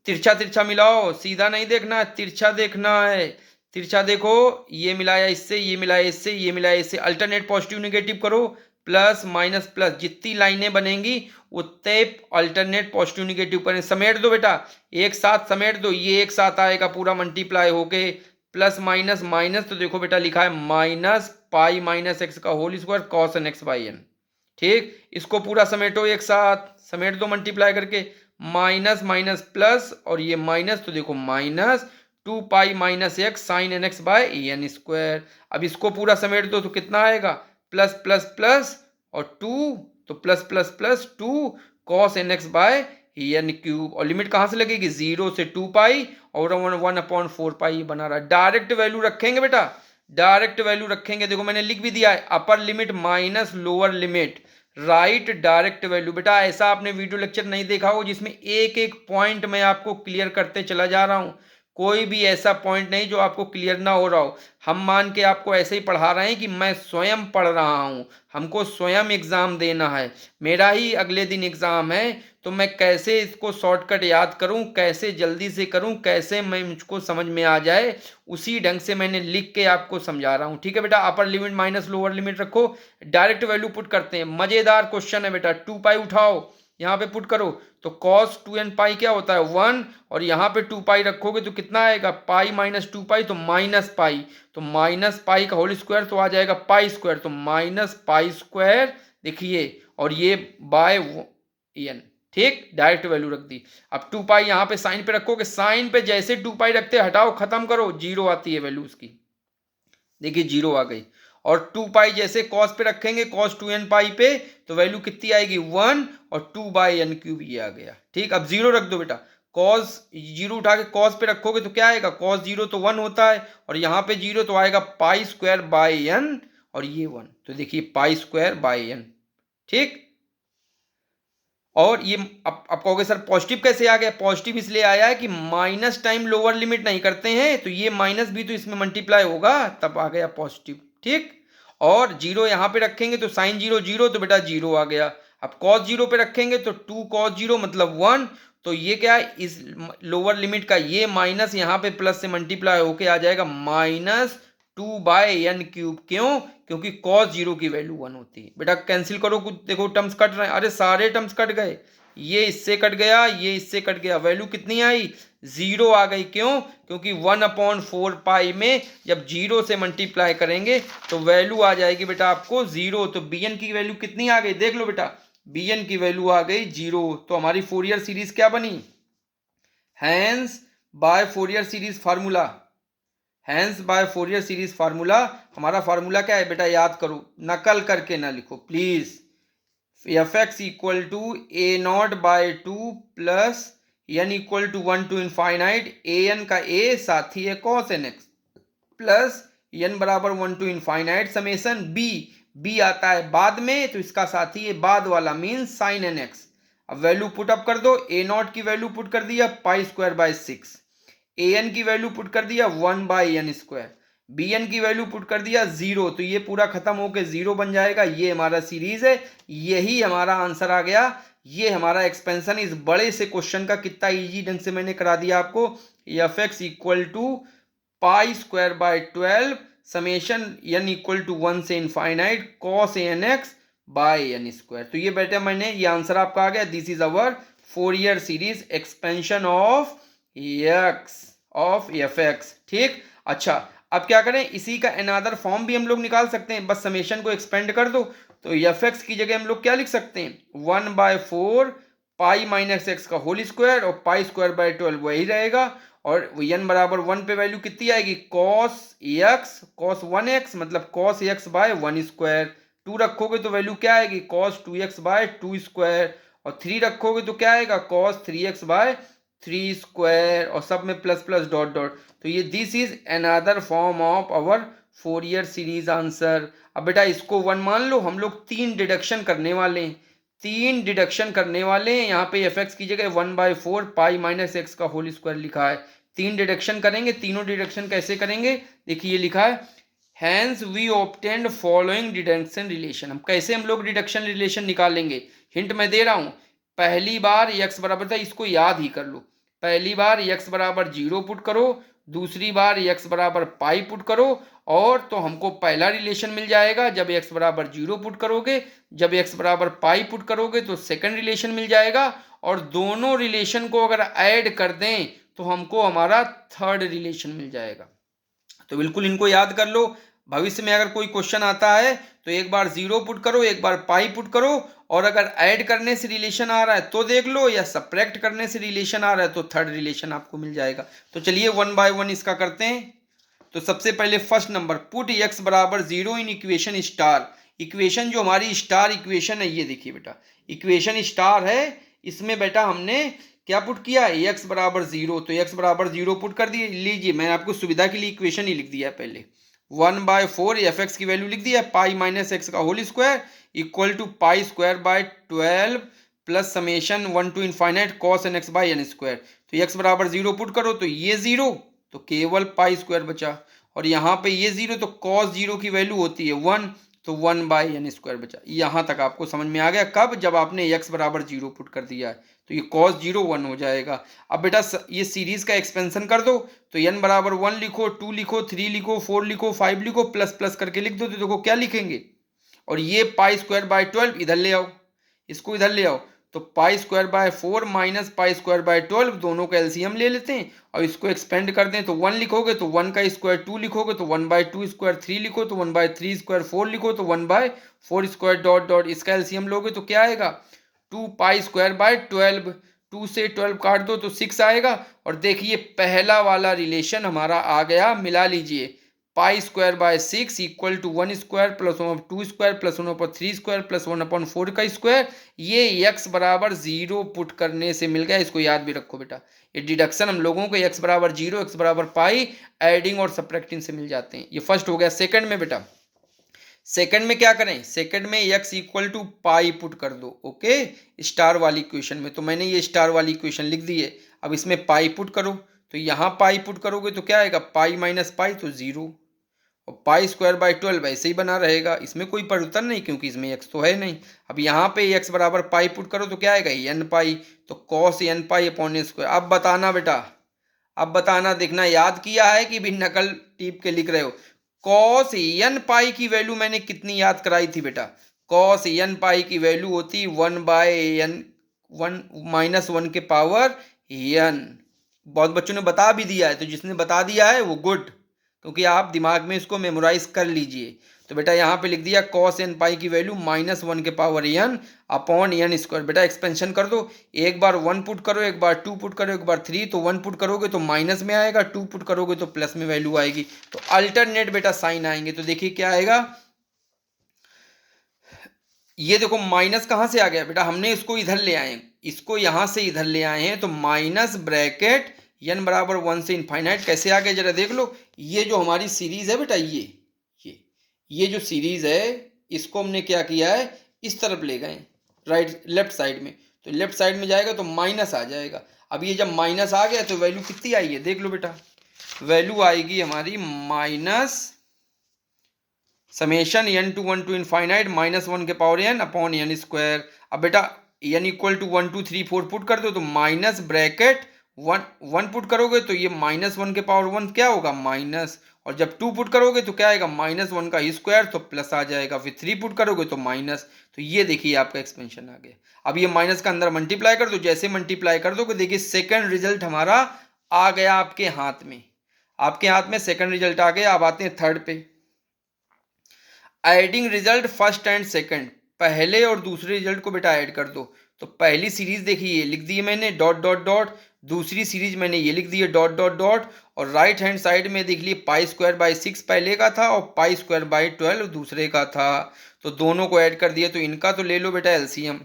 तिरछा तिरछा मिलाओ, सीधा नहीं देखना है, तिरछा देखना है। तिरछा देखो, ये मिलाया इससे, ये मिलाया इससे, ये मिलाया इससे, अल्टरनेट पॉजिटिव नेगेटिव करो, प्लस माइनस प्लस, जितनी लाइनें बनेंगी उतने अल्टरनेट पॉजिटिव नेगेटिव करें। समेट दो बेटा, एक साथ समेट दो, ये एक साथ आएगा पूरा मल्टीप्लाई होके, प्लस माइनस माइनस, तो देखो बेटा लिखा है माइनस पाई माइनस एक्स का whole square cos n x by n. ठीक, इसको पूरा समेटो, एक साथ समेट दो मल्टीप्लाई करके, माइनस माइनस प्लस, और ये माइनस, तो देखो minus 2 pi minus x sine n x by n square. अब इसको पूरा समेट दो तो कितना आएगा, प्लस प्लस प्लस और 2, तो plus plus plus 2 cos n x by n cube, और लिमिट कहाँ से लगेगी, 0 से 2 पाई और 1/4 पाई बना रहा। डायरेक्ट वैल्यू रखेंगे बेटा, डायरेक्ट वैल्यू रखेंगे, देखो मैंने लिख भी दिया है, अपर limit minus lower limit, right direct value. बेटा ऐसा आपने वीडियो लेक्चर नहीं देखा हो जिसमें एक एक पॉइंट मैं आपको क्लियर करते चला जा रहा हूं। कोई भी ऐसा पॉइंट नहीं जो आपको क्लियर ना हो रहा हो। हम मान के आपको ऐसे ही पढ़ा रहे हैं कि मैं स्वयं पढ़ रहा हूं, हमको स्वयं एग्जाम देना है, मेरा ही अगले दिन एग्जाम है, तो मैं कैसे इसको शॉर्टकट याद करूं, कैसे जल्दी से करूं, कैसे मैं मुझको समझ में आ जाए, उसी ढंग से मैंने लिख के आपको समझा रहा हूं। ठीक है बेटा, अपर लिमिट माइनस लोअर लिमिट रखो, डायरेक्ट वैल्यू पुट करते हैं। मजेदार क्वेश्चन है बेटा, 2 पाई उठाओ, यहाँ पे पुट करो, तो cos 2n पाई क्या होता है 1, और यहाँ पे 2 पाई रखोगे तो कितना आएगा, पाई माइनस 2 पाई, तो माइनस पाई, तो माइनस पाई का होल स्क्वायर तो आ जाएगा पाई स्क्वायर, तो माइनस पाई स्क्वायर, देखिए, और ये बाय एन। ठीक, डायरेक्ट वैल्यू रख दी। अब 2 पाई यहाँ पे साइन पे रखोगे, साइन पे जैसे 2 पाई रखते हटाओ खत्म करो, 0 आती है वैल्यू उसकी, देखिए 0 आ गई। और 2 पाई जैसे कॉस पे रखेंगे, कॉस 2n पाई पे, तो वैल्यू कितनी आएगी 1, और 2/n क्यूब ये आ गया। ठीक, अब 0 रख दो बेटा, कॉस 0 उठा के कॉस पे रखोगे तो क्या आएगा, कॉस 0 तो 1 होता है, और यहाँ पे 0 तो आएगा पाई स्क्वायर बाई एन, और ये 1, तो देखिए पाई स्क्वायर बाई एन। ठीक, और ये अब कहोगे सर पॉजिटिव कैसे आ गया, पॉजिटिव इसलिए आया है कि माइनस टाइम लोअर लिमिट नहीं करते हैं, तो ये माइनस भी तो इसमें मल्टीप्लाई होगा, तब आ गया पॉजिटिव। ठीक, और 0 यहाँ पे रखेंगे तो साइन 0 0, तो बेटा 0 आ गया। अब cos 0 पे रखेंगे तो 2 cos 0 मतलब 1, तो ये क्या है, इस लोअर लिमिट का ये माइनस यहाँ पे प्लस से मल्टीप्लाई होके आ जाएगा -2/n³। क्यों? क्योंकि cos 0 की वैल्यू 1 होती है। बेटा कैंसिल करो, कुछ देखो टर्म्स कट रहे हैं, अरे सारे टर्म्स कट गए, ये इससे कट गया, ये इससे कट गया, वैल्यू कितनी आई, 0 आ गई। क्यों? क्योंकि 1/4 पाई में जब 0 से मल्टीप्लाई करेंगे तो वैल्यू आ जाएगी बेटा आपको 0। तो bn की वैल्यू कितनी आ गई, देख लो बेटा, bn की वैल्यू आ गई 0। तो हमारी फोरियर सीरीज क्या बनी, hence by Fourier series formula. Hence by Fourier series formula, हमारा फार्मूला क्या है बेटा, याद करो, नकल करके ना लिखो please. F x equal to a0/2 plus n equal to 1 to infinite a n का a साथी है cos nx प्लस n बराबर 1 टू इनफाइनाइट समेसन b आता है बाद में, तो इसका साथी है बाद वाला, मीन साइन nx। अब वैल्यू पुट अप कर दो, a0 की वैल्यू पुट कर दिया π²/6, an की वैल्यू पुट कर दिया 1/n², bn की वैल्यू पुट कर दिया 0, तो ये पूरा खत्म होके 0 बन जाएगा। ये हमारा सीरीज है, यही हमारा आंसर आ गया। ये हमारा एक्सपेंशन इस बड़े से क्वेश्चन का कितना इजी ढंग से मैंने करा दिया आपको। F x equal to π²/12 summation n equal to 1 से इनफाइनाइट cos nx/n²। तो ये बेटा मैंने, ये आंसर आपका आ गया। This is our Fourier series expansion of F x. ठीक, अच्छा अब क्या करें, इसी का अनदर फॉर्म भी हम लोग निकाल सकते हैं, बस समेशन को एक्सपेंड कर दो। तो एफ एक्स की जगह हम लोग क्या लिख सकते हैं, 1/4 π-x का होल स्क्वायर और π²/12 वही रहेगा। और n बराबर 1 पे वैल्यू कितनी आएगी, cos 1x मतलब cos x/1²। 2 रखोगे तो वैल्यू क्या आएगी, cos 2x/2²। और 3 रखोगे तो क्या आएगा, cos 3x/3²। और सब में प्लस प्लस डॉट डॉट। तो ये this is another form of our Fourier series answer. अब बेटा इसको 1 मान लो, हम लोग 3 डिडक्शन करने वाले हैं, 3 डिडक्शन करने वाले हैं। यहाँ पे एफ एक्स की जगह 1/4 π-x का होल स्क्वायर लिखा है। 3 डिडक्शन करेंगे, तीनों डिडक्शन कैसे करेंगे, देखिए ये लिखा है, hence we obtained following deduction relation. हम कैसे हम लोग डिडक्शन रिलेशन निकालेंगे, हिंट मैं दे रहा हूं। पहली बार x बराबर था, इसको याद ही कर लो। पहली बार x बराबर 0 पुट करो, दूसरी बार x बराबर पाई पुट करो, और तो हमको पहला रिलेशन मिल जाएगा जब x बराबर 0 पुट करोगे। जब x बराबर पाई पुट करोगे तो सेकंड रिलेशन मिल जाएगा। और दोनों रिलेशन को अगर ऐड कर दें तो हमको हमारा थर्ड रिलेशन मिल जाएगा। तो बिल्कुल इनको याद कर लो, भविष्य में अगर कोई क्वेश्चन आता है तो एक बार 0 पुट करो, एक बार पाई पुट करो, और अगर ऐड करने से रिलेशन आ रहा है तो देख लो, या सब्ट्रैक्ट करने से रिलेशन आ रहा है तो थर्ड रिलेशन आपको मिल जाएगा। तो चलिए 1 बाय 1 इसका करते हैं। तो सबसे पहले फर्स्ट नंबर, पुट x बराबर 0 इन इक्वेशन स्टार। इक्वेशन जो हमारी स्टार इक्वेशन है, ये देखिए बेटा इक्वेशन स्टार है, इसमें बेटा हमने क्या पुट किया, x बराबर 0, तो x बराबर 0 पुट कर दिए। लीजिए मैंने आपको सुविधा के लिए इक्वेशन ही लिख दिया है, पहले 1/4 एफ एक्स की वैल्यू लिख दिया, π-x का whole square equal to π² plus summation 1 to infinite cos nx/n²। तो x बराबर 0 पुट करो तो ये 0, तो केवल π² बचा, और यहाँ पे ये 0 तो cos 0 की वैल्यू होती है 1, तो 1/n² बचा। यहाँ तक आपको समझ में आ गया, कब, जब आपने x बराबर 0 पुट कर दिया है, तो ये cos 0 1 हो जाएगा। अब बेटा ये सीरीज का एक्सपेंशन कर दो, तो n बराबर 1 लिखो, 2 लिखो, 3 लिखो, 4 लिखो, 5 लिखो, प्लस प्लस करके लिख दो, तो देखो क्या लिखेंगे। और ये π²/12 इधर ले आओ, इसको इधर ले आओ, तो π²/4 माइनस π²/12 दोनों का एलसीएम ले लेते हैं, और इसको एक्सपेंड कर दें तो 1 लिखोगे तो 1 का स्क्वायर 2 लिखोगे तो 1/2 स्क्वायर 3 लिखो तो 1/3 स्क्वायर 4 लिखो तो 1/4 स्क्वायर डॉट डॉट, इसका एलसीएम लोगे तो क्या आएगा, 2π²/12। 2 से 12 काट दो तो 6 आएगा। और देखिए पहला वाला रिलेशन हमारा आ गया, मिला लीजिए, π²/6 equal to 1 square plus 1/2 square plus 1/3 square plus 1/4 का स्क्वायर। ये x बराबर 0 पुट करने से मिल गया, इसको याद भी रखो बेटा। ये डिडक्शन हम लोगों को x बराबर 0, x बराबर पाई, एडिंग और सब्ट्रैक्टिंग से मिल जाते हैं। ये फर्स्ट हो गया। सेकंड में बेटा, सेकंड में क्या करें, सेकंड में x equal to pi put कर दो, ओके, स्टार वाली इक्वेशन में। तो मैंने ये स्टार वाली इक्वेशन लिख दी है। अब इसमें पाई पुट करो, तो यहाँ पाई पुट करोगे तो क्या आएगा, पाई माइनस पाई तो 0, और पाई स्क्वायर बाई 12 ऐसे ही बना रहेगा, इसमें कोई परिवर्तन नहीं क्योंकि इसमें x तो है नहीं। अब यहाँ पे x बराबर पाई पुट करो तो क्या आएगा n पाई, तो कॉस n पाई अपॉन ए स्क्वायर। अब बताना बेटा, अब बताना, देखना याद किया है कि भी नकल टीप के लिख रहे हो। कॉस n पाई की वैल्यू मैंने कितनी याद कराई थी बेटा, कॉस n पाई की वैल्यू होती 1 बाय n, 1 माइनस 1 के पावर n। बहुत बच्चों ने बता भी दिया है, तो जिसने बता दिया है वो गुड, क्योंकि आप दिमाग में इसको मेमोराइज कर लीजिए। तो बेटा यहाँ पे लिख दिया कॉस n पाई की वैल्यू माइनस 1 के power n upon n square. बेटा एक्सपेंशन कर दो, एक बार 1 पुट करो, एक बार 2 पुट करो, एक बार 3, तो 1 पुट करोगे तो माइनस में आएगा, 2 पुट करोगे तो प्लस में वैल्यू आएगी, तो अल्टरनेट बेटा साइन आएंगे। तो देखिए क्या आएगा, ये देखो माइनस कहां से आ गया बेटा, हमने इसको इधर ले आए, इसको यहां से इधर ले आए हैं, तो माइनस ब्रैकेट n बराबर 1 से इनफाइनाइट कैसे आ गया जरा देख लो। ये जो हमारी सीरीज है बेटा, ये जो सीरीज है इसको हमने क्या किया है, इस तरफ ले गए राइट लेफ्ट साइड में, तो लेफ्ट साइड में जाएगा तो माइनस आ जाएगा। अब ये जब माइनस आ गया तो वैल्यू कितनी आई है देख लो बेटा, वैल्यू आएगी हमारी minus summation n to 1 to infinite minus 1 के power n upon n square. अब बेटा n इक्वल टू 1 2 3 4 पुट कर दो, तो माइनस ब्रैकेट 1 पुट करोगे तो ये माइनस 1 के पावर 1 क्या होगा माइनस, और जब 2 पुट करोगे तो क्या आएगा माइनस 1 का स्क्वायर, तो प्लस आ जाएगा, फिर 3 पुट करोगे तो माइनस। तो ये देखिए आपका एक्सपेंशन आ गया। अब ये माइनस का अंदर मल्टीप्लाई कर दो, जैसे मल्टीप्लाई कर दोगे देखिए सेकंड रिजल्ट हमारा आ गया आपके हाथ में, आपके हाथ में सेकंड रिजल्ट आ गया। अब आते हैं थर्ड पे, adding result first and second, पहले और दूसरे रिजल्ट को बेटा ऐड कर दो। तो पहली सीरीज देखिए लिख दी है मैंने डॉट डॉट डॉट, दूसरी सीरीज मैंने ये लिख दी है डॉट डॉट डॉट, और राइट हैंड साइड में देख लिए पाई स्क्वायर बाई 6 पहले का था और पाई स्क्वायर बाई 12 दूसरे का था, तो दोनों को ऐड कर दिया। तो इनका तो ले लो बेटा एलसीएम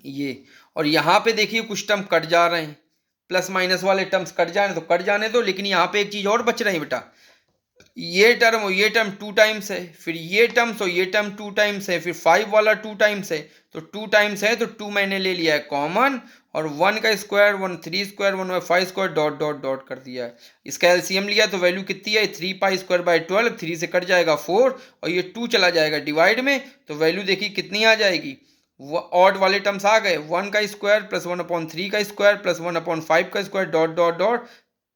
ये, और यहाँ पे देखिए कुछ टर्म कट जा रहे हैं, प्लस माइनस वाले टर्म्स कट जाने तो कट जाने दो, लेकिन यहाँ पे एक चीज और बच रही है बेटा, ये टर्म और ये टर्म 2 टाइम्स है, फिर ये टर्म्स और ये टर्म 2 टाइम्स है, फिर 5 वाला 2 टाइम्स है, तो 2 टाइम्स है तो 2 मैंने ले लिया है कॉमन, और 1 का square 1 3 square 1 by 5 square dot dot dot कर दिया है। इसका एलसीएम लिया तो वैल्यू कितनी है 3 पाई स्क्वायर बाई 12, 3 से कट जाएगा 4 और ये 2 चला जाएगा डिवाइड में, तो वैल्यू देखिए कितनी आ जाएगी, ऑड वाले टर्म्स आ गए, 1 का स्क्वायर प्लस 1 अपॉन 3 का स्क्वायर प्लस 1 अपॉन 5 का square dot dot dot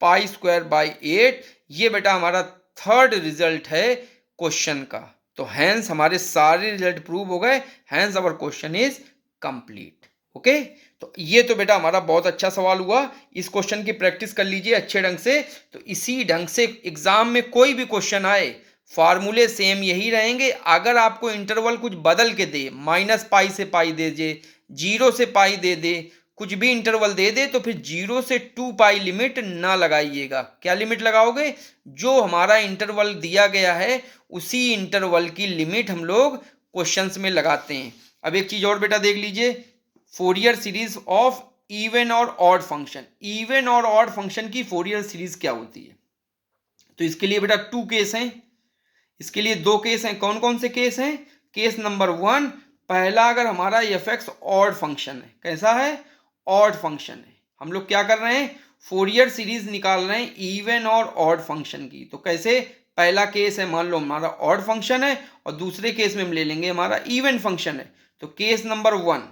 pi square by 8। ये बेटा हमारा थर्ड रिजल्ट है क्वेश्चन का। तो हैंस हमारे सारे रिजल्ट प्रूव हो गए, hence our question is complete. Okay, तो ये तो बेटा हमारा बहुत अच्छा सवाल हुआ, इस क्वेश्चन की प्रैक्टिस कर लीजिए अच्छे ढंग से। तो इसी ढंग से एग्जाम में कोई भी क्वेश्चन आए फार्मूले सेम यही रहेंगे, अगर आपको इंटरवल कुछ बदल के दे, माइनस पाई से पाई दे दे, 0 से पाई दे दे, कुछ भी इंटरवल दे दे, तो फिर 0 से 2 पाई लिमिट ना लगाइएगा। क्या लिमिट लगाओगे, जो हमारा इंटरवल दिया गया है उसी इंटरवल की लिमिट हम लोग क्वेश्चंस में लगाते हैं। अब एक चीज और बेटा देख लीजिए, फोरियर सीरीज ऑफ इवन और ऑड फंक्शन, इवन और ऑड फंक्शन की फोरियर सीरीज क्या होती है। तो इसके लिए बेटा 2 केस हैं, इसके लिए 2 केस हैं। कौन कौन से केस हैं, केस नंबर 1, पहला अगर हमारा एफ एक्स ऑड फंक्शन है, कैसा है ऑड फंक्शन है, हम लोग क्या कर रहे हैं फोरियर सीरीज निकाल रहे हैं इवन और ऑड फंक्शन की। तो कैसे, पहला केस है मान लो हमारा ऑड फंक्शन है और दूसरे केस में हम ले लेंगे हमारा इवन फंक्शन है। तो case number 1,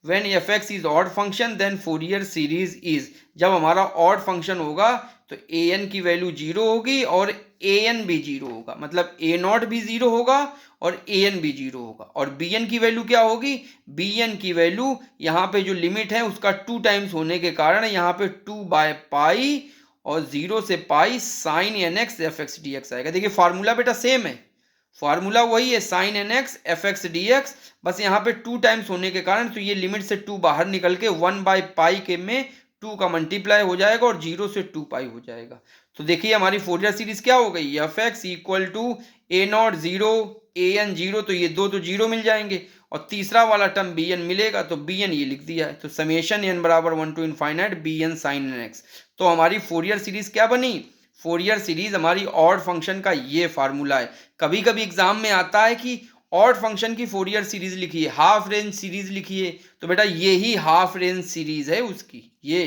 when f x is odd function then Fourier series is, जब हमारा ऑड फंक्शन होगा तो ए एन की वैल्यू 0 होगी और ए एन भी 0 होगा, मतलब ए नॉट भी 0 होगा और ए एन भी 0 होगा, और बी एन की वैल्यू क्या होगी, बी एन की वैल्यू यहाँ पे जो लिमिट है उसका 2 टाइम्स होने के कारण यहाँ पे 2 बाय पाई और 0 से pi sine n x f x d x आएगा। देखिए फार्मूला बेटा सेम है, फार्मूला वही है sine n x f x d x, बस यहाँ पे 2 टाइम्स होने के कारण तो ये लिमिट से 2 बाहर निकल के 1 बाय पाई के में 2 का मल्टीप्लाई हो जाएगा और 0 से 2 पाई हो जाएगा। तो देखिए हमारी फोरियर सीरीज क्या हो गई, f x equal to a not 0 a n 0, तो ये 2 तो 0 मिल जाएंगे और तीसरा वाला टर्म बी एन मिलेगा, तो बी एन ये लिख दिया है, तो समेशन एन बराबर 1 to infinite b n sine n x. तो हमारी फोरियर सीरीज क्या बनी, फोरियर सीरीज हमारी ऑड फंक्शन का ये फार्मूला है। कभी कभी एग्जाम में आता है कि ऑड फंक्शन की फोरियर सीरीज लिखिए, हाफ रेंज सीरीज लिखिए, तो बेटा ये ही हाफ रेंज सीरीज है उसकी, ये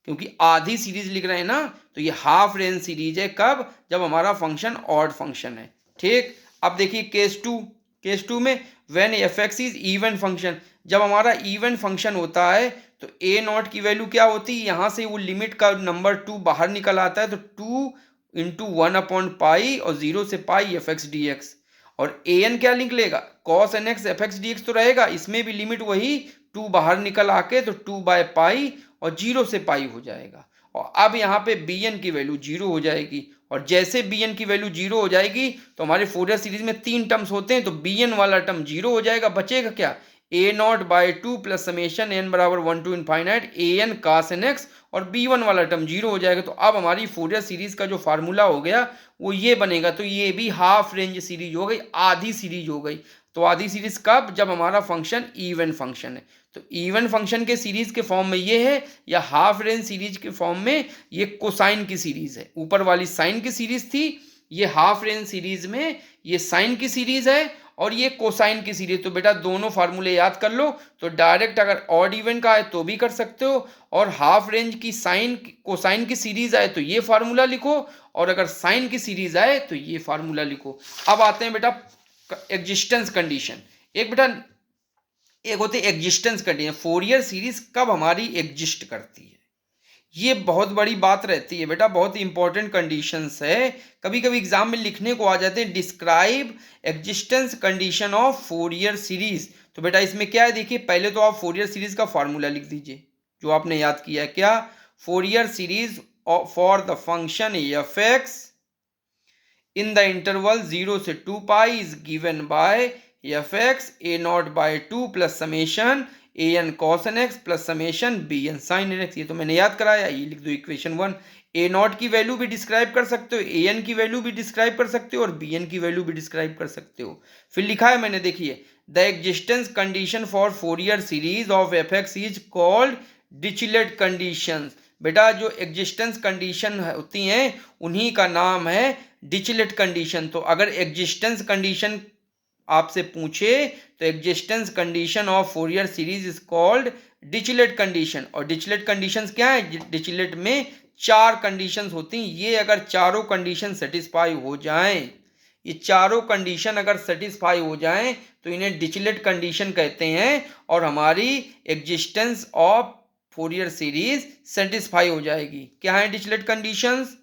क्योंकि आधी सीरीज लिख रहे हैं ना, तो ये हाफ रेंज सीरीज है कब, जब हमारा फंक्शन ऑड फंक्शन है। ठीक, अब देखिए केस टू में when f x is even function, जब हमारा इवन फंक्शन होता है तो ए नॉट की वैल्यू क्या होती है, यहाँ से वो लिमिट का नंबर 2 बाहर निकल आता है, तो 2 इंटू 1/पाई और 0 से pi f x d x. और ए एन क्या निकलेगा, cos n x f x d x तो रहेगा, इसमें भी लिमिट वही 2 बाहर निकल आके तो 2/पाई और 0 से पाई हो जाएगा। और अब यहाँ पे बी एन की वैल्यू 0 हो जाएगी, और जैसे बी एन की वैल्यू 0 हो जाएगी तो हमारे फोरियर सीरीज में 3 टर्म्स होते हैं, तो बी एन वाला टर्म 0 हो जाएगा, बचेगा क्या, a not by 2 plus summation n बराबर 1 to infinite a n cos n x, और बी वन वाला टर्म 0 हो जाएगा। तो अब हमारी फोरियर सीरीज का जो फार्मूला हो गया वो ये बनेगा, तो ये भी हाफ रेंज सीरीज हो गई, आधी सीरीज हो गई। तो आधी सीरीज कब, जब हमारा फंक्शन इवन फंक्शन है। तो इवन फंक्शन के सीरीज के फॉर्म में ये है, या हाफ रेंज सीरीज के फॉर्म में ये कोसाइन की सीरीज है। ऊपर वाली साइन की सीरीज थी, ये हाफ रेंज सीरीज में ये साइन की सीरीज है, और ये कोसाइन की सीरीज। तो बेटा दोनों फार्मूले याद कर लो, तो डायरेक्ट अगर ऑड इवन का है तो भी कर सकते हो, और हाफ रेंज की साइन कोसाइन की सीरीज आए तो ये फार्मूला लिखो, और अगर साइन की सीरीज आए तो ये फार्मूला लिखो। अब आते हैं बेटा एग्जिस्टेंस कंडीशन। एक होती है एग्जिस्टेंस कंडीशन, फोरियर सीरीज कब हमारी एग्जिस्ट करती है, ये बहुत बड़ी बात रहती है बेटा, बहुत इंपॉर्टेंट कंडीशंस है, कभी कभी एग्जाम में लिखने को आ जाते हैं, describe existence condition of Fourier series. तो बेटा इसमें क्या है, देखिए पहले तो आप फोरियर सीरीज का फॉर्मूला लिख दीजिए जो आपने याद किया है, क्या, Fourier series for the function f x in the interval 0 से 2 pi is given by f x a not by 2 plus summation a n cos n x plus summation b n sine n x. ये तो मैंने याद कराया, ये लिख दो equation 1। A not की वैल्यू भी डिस्क्राइब कर सकते हो, ए एन की वैल्यू भी डिस्क्राइब कर सकते हो, और बी एन की वैल्यू भी डिस्क्राइब कर सकते हो। फिर लिखा है मैंने, देखिए the existence condition for Fourier series of F x is called Dirichlet conditions. बेटा जो एग्जिस्टेंस कंडीशन होती हैं उन्हीं का नाम है डिरिचलेट कंडीशन। तो अगर एग्जिस्टेंस कंडीशन आपसे पूछे तो existence condition of Fourier series is called Dirichlet condition. और डिरिचलेट कंडीशंस क्या है, डिरिचलेट में 4 कंडीशंस होती हैं, ये अगर चारों कंडीशन सेटिस्फाई हो जाएं, ये चारों कंडीशन अगर सेटिस्फाई हो जाएं तो इन्हें डिरिचलेट कंडीशन कहते हैं, और हमारी existence of Fourier series satisfy हो जाएगी। क्या है Dirichlet conditions,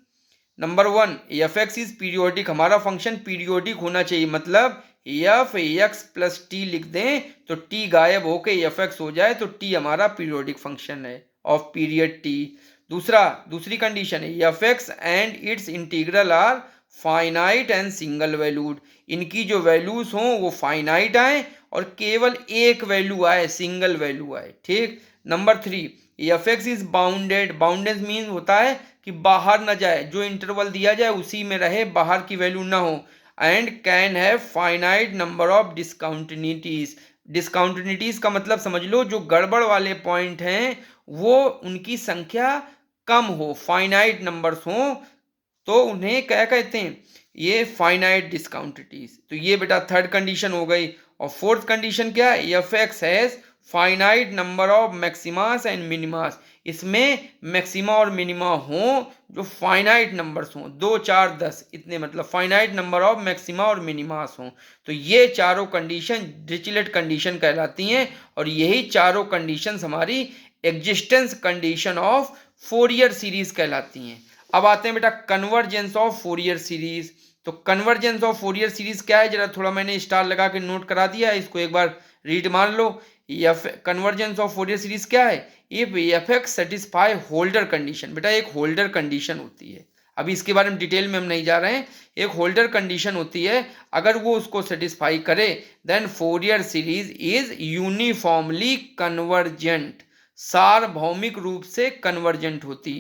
number 1 F x is periodic, हमारा फंक्शन पीरियोडिक होना चाहिए, मतलब एफ एक्स प्लस टी लिख दें तो टी गायब होके एफ एक्स हो जाए, तो टी हमारा पीरियोडिक फंक्शन है ऑफ पीरियड टी। दूसरी कंडीशन है f x and its integral are finite and single valued, इनकी जो वैल्यूज हों वो फाइनाइट आए और केवल एक वैल्यू आए, सिंगल वैल्यू आए। ठीक, number 3 F x is bounded, bounded mean होता है कि बाहर न जाए, जो इंटरवल दिया जाए उसी में रहे, बाहर की वैल्यू ना हो, and can have finite number of discontinuities. Discontinuities का मतलब समझ लो, जो गड़बड़ वाले पॉइंट हैं वो उनकी संख्या कम हो, फाइनाइट नंबर्स हो, तो उन्हें क्या कहते हैं, ये फाइनाइट डिस्काउंटिटीज। तो ये बेटा थर्ड कंडीशन हो गई। और फोर्थ कंडीशन क्या है, f x has finite number of maximas and minimas, इसमें मैक्सिमा और मिनिमा हो जो फाइनाइट नंबर्स हों, 2 4 10 इतने, मतलब फाइनाइट नंबर ऑफ मैक्सिमा और मिनिमास हों। तो ये चारों कंडीशन डिरिचलेट कंडीशन कहलाती हैं, और यही चारों कंडीशंस हमारी existence condition of Fourier series कहलाती हैं। अब आते हैं बेटा कन्वर्जेंस ऑफ फोरियर सीरीज। तो कन्वर्जेंस ऑफ फोरियर सीरीज क्या है, जरा थोड़ा मैंने स्टार लगा के नोट करा दिया है, इसको एक बार रीड मार लो। कन्वर्जेंस ऑफ फोरियर सीरीज क्या है, if f x satisfy holder condition. बेटा एक होल्डर कंडीशन होती है, अभी इसके बारे में डिटेल में हम नहीं जा रहे हैं, एक होल्डर कंडीशन होती है, अगर वो उसको सेटिस्फाई करे then Fourier series is uniformly convergent, सार्वभौमिक रूप से कन्वर्जेंट होती।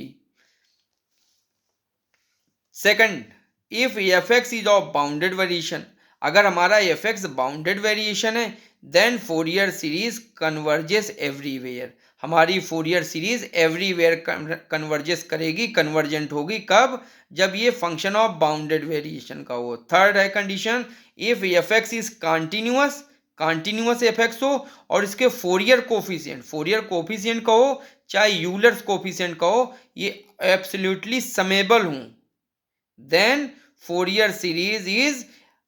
Second, if f x is of bounded variation, अगर हमारा एफ एक्स बाउंडेड वेरिएशन है then Fourier series converges everywhere, हमारी फोरियर सीरीज एवरीवेयर कन्वर्जेस करेगी, कन्वर्जेंट होगी, कब, जब ये फंक्शन ऑफ बाउंडेड वेरिएशन का हो। थर्ड है condition, if f x is continuous, continuous F x हो और इसके फोरियर कोफिशिएंट कहो चाहे यूलर्स कोफिशिएंट कहो, ये एब्सोल्युटली समेबल हूं, then Fourier series is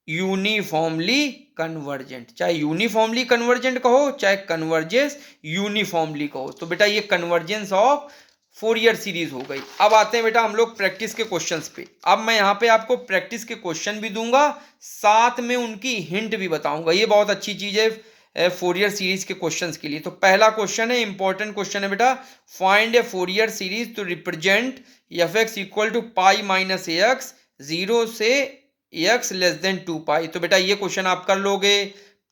uniformly convergent. चाहे यूनिफॉर्मली कन्वर्जेंट कहो चाहे कन्वर्जेंस यूनिफॉर्मली कहो। तो बेटा ये कन्वर्जेंस ऑफ फोरियर सीरीज हो गई। अब आते हैं बेटा हम लोग प्रैक्टिस के क्वेश्चंस पे। अब मैं यहाँ पे आपको प्रैक्टिस के क्वेश्चन भी दूंगा, साथ में उनकी हिंट भी बताऊंगा। ये बहुत अच्छी चीज है फोरियर सीरीज के क्वेश्चंस के लिए। तो पहला क्वेश्चन है, इंपॉर्टेंट क्वेश्चन है बेटा, find a Fourier series to represent f x equal to pi minus a x 0 से एक्स लेस देन 2 पाई। तो बेटा ये क्वेश्चन आप कर लोगे।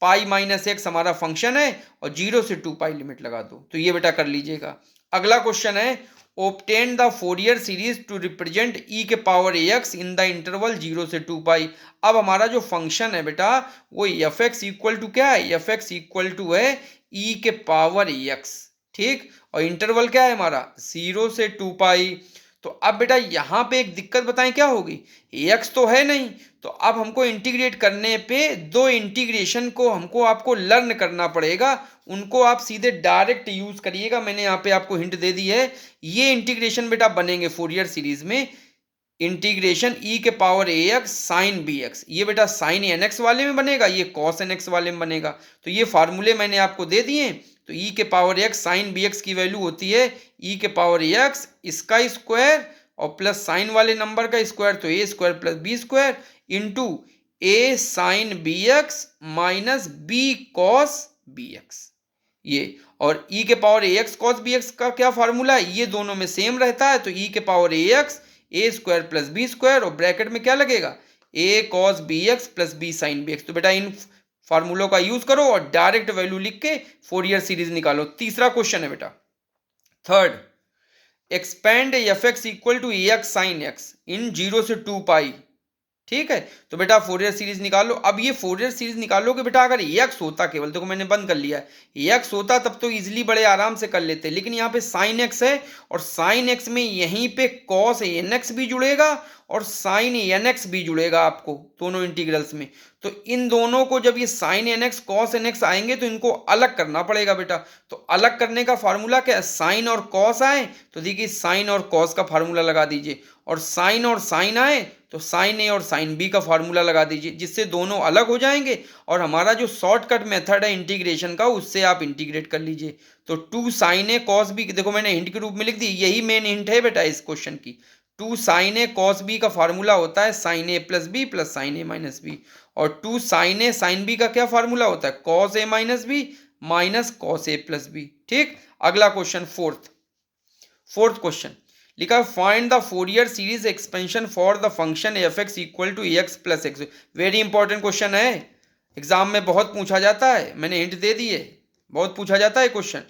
पाई माइनस एक्स हमारा फंक्शन है और 0 से 2 पाई लिमिट लगा दो, तो ये बेटा कर लीजिएगा। अगला क्वेश्चन है, obtain the Fourier series to represent e के power ax in the interval 0 से 2 पाई। अब हमारा जो फंक्शन है बेटा वो एफ एक्स इक्वल टू क्या है, एफ एक्स इक्वल टू है e के पावर ax, ठीक, और इंटरवल क्या है हमारा 0 से 2 पाई। तो अब बेटा यहाँ पे एक दिक्कत बताएं क्या होगी, x तो है नहीं, तो अब हमको इंटीग्रेट करने पे दो इंटीग्रेशन को हमको आपको लर्न करना पड़ेगा, उनको आप सीधे डायरेक्ट यूज करिएगा। मैंने यहाँ पे आपको हिंट दे दी है। ये इंटीग्रेशन बेटा बनेंगे फोरियर सीरीज में, इंटीग्रेशन e के पावर ax साइन bx, ये बेटा साइन nx वाले में बनेगा, ये कॉस nx वाले में बनेगा। तो ये फार्मूले मैंने आपको दे दिए। तो e के पावर x साइन bx की वैल्यू होती है e के पावर x इसका स्क्वायर और प्लस साइन वाले नंबर का स्क्वायर, तो a square plus b square into a sine bx minus b cos bx। ये और e के पावर ax कॉस bx का क्या फार्मूला है, ये दोनों में सेम रहता है। तो e के power ax a square plus b square और ब्रैकेट में क्या लगेगा a cos b x plus b sine b x. तो बेटा इन फार्मूलों का यूज करो और डायरेक्ट वैल्यू लिख के फोरियर सीरीज निकालो। तीसरा क्वेश्चन है बेटा, third, expand f x equal to x sine x in 0 से 2 पाई, ठीक है। तो बेटा फोरियर सीरीज निकालो। अब ये फोरियर सीरीज निकालोगे बेटा, अगर एक्स होता केवल, देखो मैंने बंद कर लिया है, एक्स होता तब तो इजीली बड़े आराम से कर लेते, लेकिन यहाँ पे साइन एक्स है और साइन एक्स में यहीं पे कॉस एन एक्स भी जुड़ेगा और साइन एन एक्स भी जुड़ेगा आपको दोनों इंटीग्रल्स में। तो इन दोनों को जब ये sine n x cos n x आएंगे तो इनको अलग करना पड़ेगा बेटा। तो अलग करने का फार्मूला क्या है, साइन और कॉस आए तो देखिए साइन और कॉस का फार्मूला लगा दीजिए, और साइन आए तो साइन ए और साइन बी का फार्मूला लगा दीजिए, जिससे दोनों अलग हो जाएंगे और हमारा जो शॉर्टकट मेथड है इंटीग्रेशन का उससे आप इंटीग्रेट कर लीजिए। तो 2 साइन ए कॉस बी, देखो मैंने हिंट के रूप में लिख दी, यही मेन हिंट है बेटा इस क्वेश्चन की। 2 साइन ए कॉस बी का फार्मूला होता है साइन ए प्लस बी प्लस साइन ए माइनस बी, और 2 साइन ए साइन बी का क्या फार्मूला होता है cos a minus b minus cos a plus b, ठीक। अगला क्वेश्चन फोर्थ क्वेश्चन लिखा, find the Fourier series expansion for the function f x equal to x plus x. Very important question है, exam में बहुत पूछा जाता है, मैंने हिंट दे दी है, बहुत पूछा जाता है क्वेश्चन।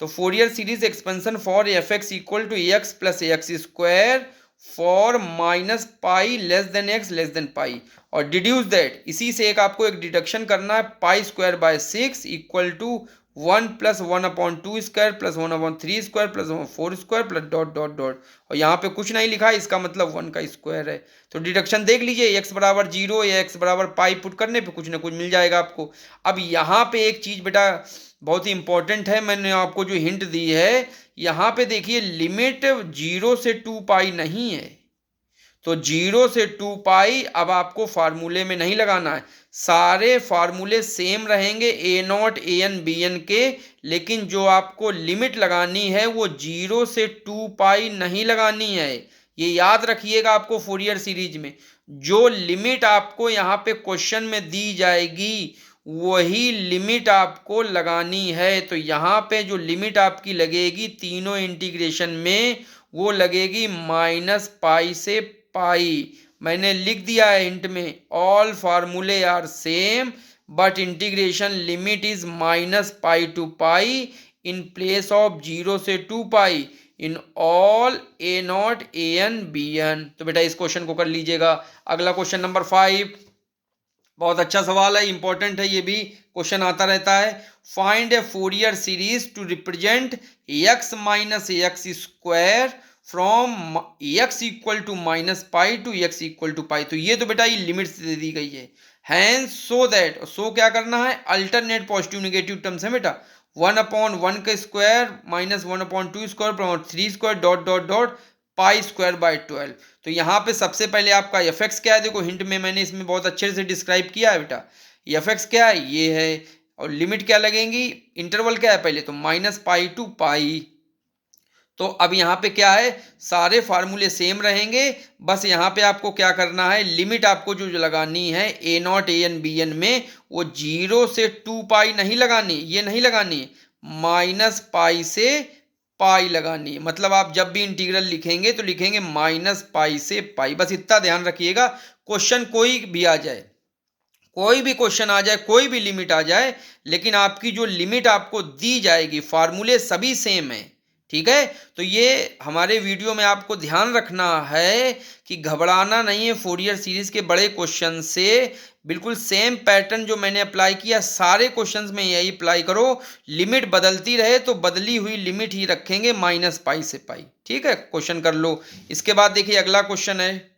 तो Fourier series expansion for f x equal to x plus x square for minus pi less than pi, और डिड्यूस दैट, इसी से एक आपको एक डिडक्शन करना है, pi square by 6 equal to 1 plus 1/2 square plus 1/3 square plus 4 square plus dot dot dot, और यहाँ पे कुछ नहीं लिखा है, इसका मतलब 1 का स्क्वायर है। तो डिडक्शन देख लीजिए, x बराबर 0 या x बराबर पाई पुट करने पे कुछ ना कुछ मिल जाएगा आपको। अब यहाँ पे एक चीज बेटा बहुत ही इंपॉर्टेंट है, मैंने आपको जो हिंट दी है, यहाँ पे देखिए लिमिट 0 से 2 पाई नहीं है, तो 0 से 2 पाई अब आपको फार्मूले में नहीं लगाना है, सारे फार्मूले सेम रहेंगे a not a n b n के, लेकिन जो आपको लिमिट लगानी है वो 0 से 2 पाई नहीं लगानी है। ये याद रखिएगा, आपको फोरियर सीरीज में जो लिमिट आपको यहाँ पे क्वेश्चन में दी जाएगी वही लिमिट आपको लगानी है। तो यहाँ पे जो लिमिट आपकी लगेगी तीनों इंटीग्रेशन में वो लगेगी माइनस पाई से पाई। मैंने लिख दिया है हिंट में, ऑल फार्मूले are same but integration limit is minus pi to pi in place of 0 से 2 पाई in all a not a n b n. तो बेटा इस क्वेश्चन को कर लीजिएगा। अगला क्वेश्चन नंबर 5, बहुत अच्छा सवाल है, इंपॉर्टेंट है, ये भी क्वेश्चन आता रहता है। Find a Fourier series to represent x minus x square from x equal to minus pi to x equal to pi. तो ये तो बेटा ये लिमिट दे दी गई है, हैंस सो दैट, सो क्या करना है, अल्टरनेट पॉजिटिव नेगेटिव टर्म्स है बेटा, 1/1 का square minus 1/2 square upon 3 square dot dot dot पाई स्क्वायर बाय 12। तो यहाँ पे सबसे पहले आपका एफ एक्स क्या है, देखो हिंट में मैंने इसमें बहुत अच्छे से डिस्क्राइब किया है बेटा। एफ एक्स क्या है, ये है, और लिमिट क्या लगेंगी, इंटरवल क्या है पहले तो -पाई टू पाई। तो अब यहाँ पे क्या है, सारे फार्मूले सेम रहेंगे, बस यहाँ पे आपको क्या करना है, लिमिट आपको जो लगानी है a not a n b n में, वो 0 से 2 पाई नहीं लगानी, ये नहीं लगानी है, -पाई से पाई लगानी है। मतलब आप जब भी इंटीग्रल लिखेंगे तो लिखेंगे -पाई से पाई, बस इतना ध्यान रखिएगा। क्वेश्चन कोई भी आ जाए, कोई भी क्वेश्चन आ जाए, कोई भी लिमिट आ जाए, लेकिन आपकी जो लिमिट आपको दी जाएगी, फार्मूले सभी सेम है, ठीक है। तो ये हमारे वीडियो में आपको ध्यान रखना है कि घबराना नहीं है फोरियर सीरीज के बड़े क्वेश्चन से। बिल्कुल सेम पैटर्न जो मैंने अप्लाई किया सारे क्वेश्चंस में यही अप्लाई करो। लिमिट बदलती रहे तो बदली हुई लिमिट ही रखेंगे -पाई से पाई, ठीक है। क्वेश्चन कर लो। इसके बाद देखिए अगला क्वेश्चन है,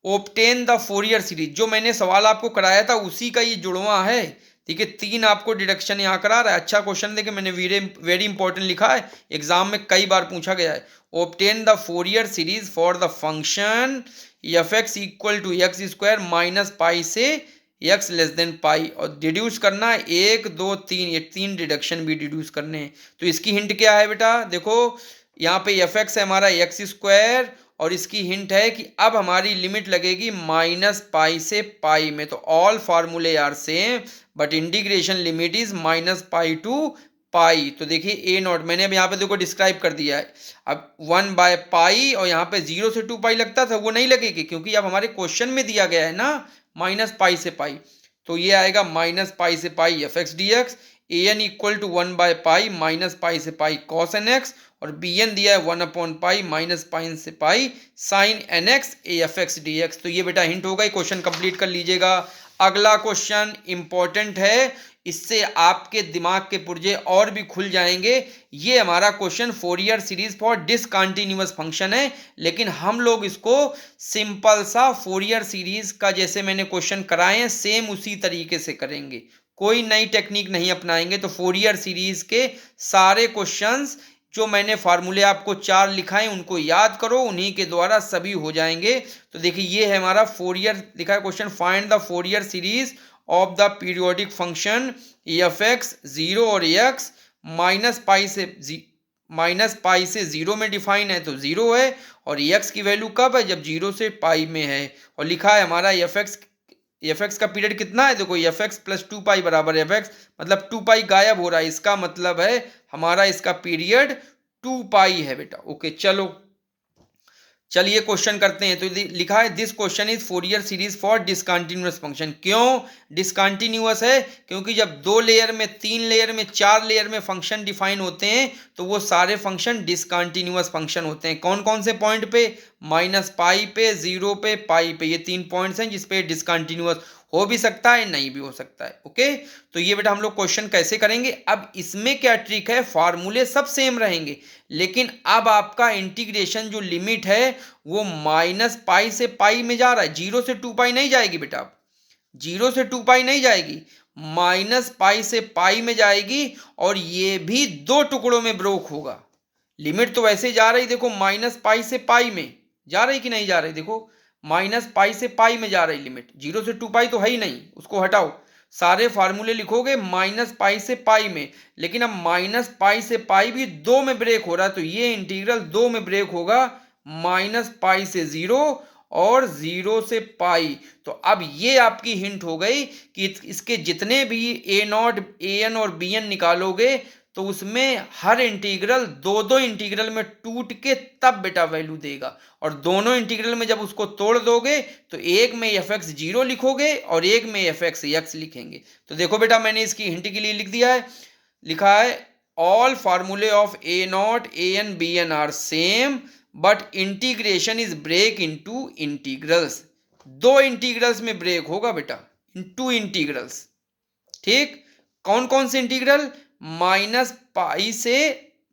ओब्टेन द फोरियर सीरीज। जो मैंने सवाल आपको कराया था उसी का ये जुड़वा है, ठीक है। 3 आपको डिडक्शन यहाँ करा रहा है। अच्छा क्वेश्चन देखिए, मैंने वेरी इंपॉर्टेंट लिखा है, एग्जाम में कई बार पूछा गया है। Obtain the Fourier series for the function f x equal to x square minus pi से एक्स लेस देन पाई, और डिड्यूस करना है 1 2 3, ये 3 डिडक्शन भी डिड्यूस करने हैं। तो इसकी हिंट क्या है बेटा, देखो यहाँ पे एफ एक्स है हमारा एक्स स्क्वायर, और इसकी हिंट है कि अब हमारी लिमिट लगेगी -पाई से पाई में। तो ऑल फार्मूले are same but integration limit is -pi to pi. तो देखिए ए नॉट मैंने अब यहाँ पे देखो डिस्क्राइब कर दिया है। अब 1/पाई और यहाँ पे 0 से 2 पाई लगता था, वो नहीं लगेगी क्योंकि अब हमारे क्वेश्चन में दिया गया है ना -पाई से पाई। तो ये आएगा -पाई से pi f x d x, a n equal to pi -pi से पाई कॉस एन एक्स, और बी एन दिया है 1/पाई -पाई से pi sine n x a f x d x. तो ये बेटा हिंट होगा, क्वेश्चन कंप्लीट कर लीजिएगा। अगला क्वेश्चन इंपॉर्टेंट है, इससे आपके दिमाग के पुर्जे और भी खुल जाएंगे। ये हमारा question Fourier series for discontinuous function है, लेकिन हम लोग इसको सिंपल सा फोरियर सीरीज का जैसे मैंने क्वेश्चन कराए हैं सेम उसी तरीके से करेंगे, कोई नई टेक्निक नहीं अपनाएंगे। तो फोरियर सीरीज के सारे क्वेश्चंस जो मैंने फार्मूले आपको 4 लिखाए उनको याद करो, उन्हीं के द्वारा सभी हो जाएंगे। तो देखिए ये है हमारा फोरियर लिखा है question, find the Fourier series of the periodic function f x 0 और एक्स -पाई से 0 में डिफाइन है तो 0 है, और एक्स की वैल्यू कब है, जब 0 से पाई में है। और लिखा है हमारा एफ एक्स का पीरियड कितना है, देखो एफ एक्स प्लस 2 पाई बराबर एफ एक्स, मतलब 2 पाई गायब हो रहा है, इसका मतलब है हमारा इसका पीरियड 2 पाई है बेटा। ओके चलो चलिए क्वेश्चन करते हैं। तो लिखा है this question is Fourier series for discontinuous function. क्यों डिसकंटिन्यूअस है, क्योंकि जब 2 लेयर में 3 लेयर में 4 लेयर में फंक्शन डिफाइन होते हैं तो वो सारे फंक्शन डिसकंटिन्यूअस फंक्शन होते हैं। कौन कौन से पॉइंट पे, -पाई पे, 0 पे, पाई पे, ये 3 पॉइंट्स हैं जिसपे डिसकंटिन्यूअस हो भी सकता है नहीं भी हो सकता है। ओके तो ये बेटा हम लोग क्वेश्चन कैसे करेंगे, अब इसमें क्या ट्रिक है, फार्मूले सब सेम रहेंगे, लेकिन अब आपका इंटीग्रेशन जो लिमिट है वो -पाई से पाई में जा रहा है, 0 से 2 पाई नहीं जाएगी बेटा, 0 से 2 पाई नहीं जाएगी, -पाई से पाई में जाएगी, और ये भी 2 टुकड़ों में ब्रोक होगा। लिमिट तो वैसे जा रही, देखो -पाई से पाई में जा रही कि नहीं जा रही, देखो -पाई से पाई में जा रही लिमिट, 0 से 2 पाई तो है ही नहीं, उसको हटाओ, सारे फार्मूले लिखोगे -पाई से पाई में, लेकिन अब -पाई से पाई भी 2 में ब्रेक हो रहा है, तो ये इंटीग्रल 2 में ब्रेक होगा, -पाई से 0 और 0 से पाई। तो अब ये आपकी हिंट हो गई कि इसके जितने भी ए नॉट ए एन और बी एन निकालोगे तो उसमें हर इंटीग्रल 2 इंटीग्रल में टूट के तब बेटा वैल्यू देगा, और दोनों इंटीग्रल में जब उसको तोड़ दोगे तो एक में एफ एक्स 0 लिखोगे और एक में एफ एक्स एक्स लिखेंगे। तो देखो बेटा मैंने इसकी हिंट के लिए लिख दिया है, लिखा है all formulae of a not a n b n are same but integration is break into integrals. 2 integrals में ब्रेक होगा बेटा, इन 2 इंटीग्रल्स, ठीक। कौन कौन से इंटीग्रल, -पाई से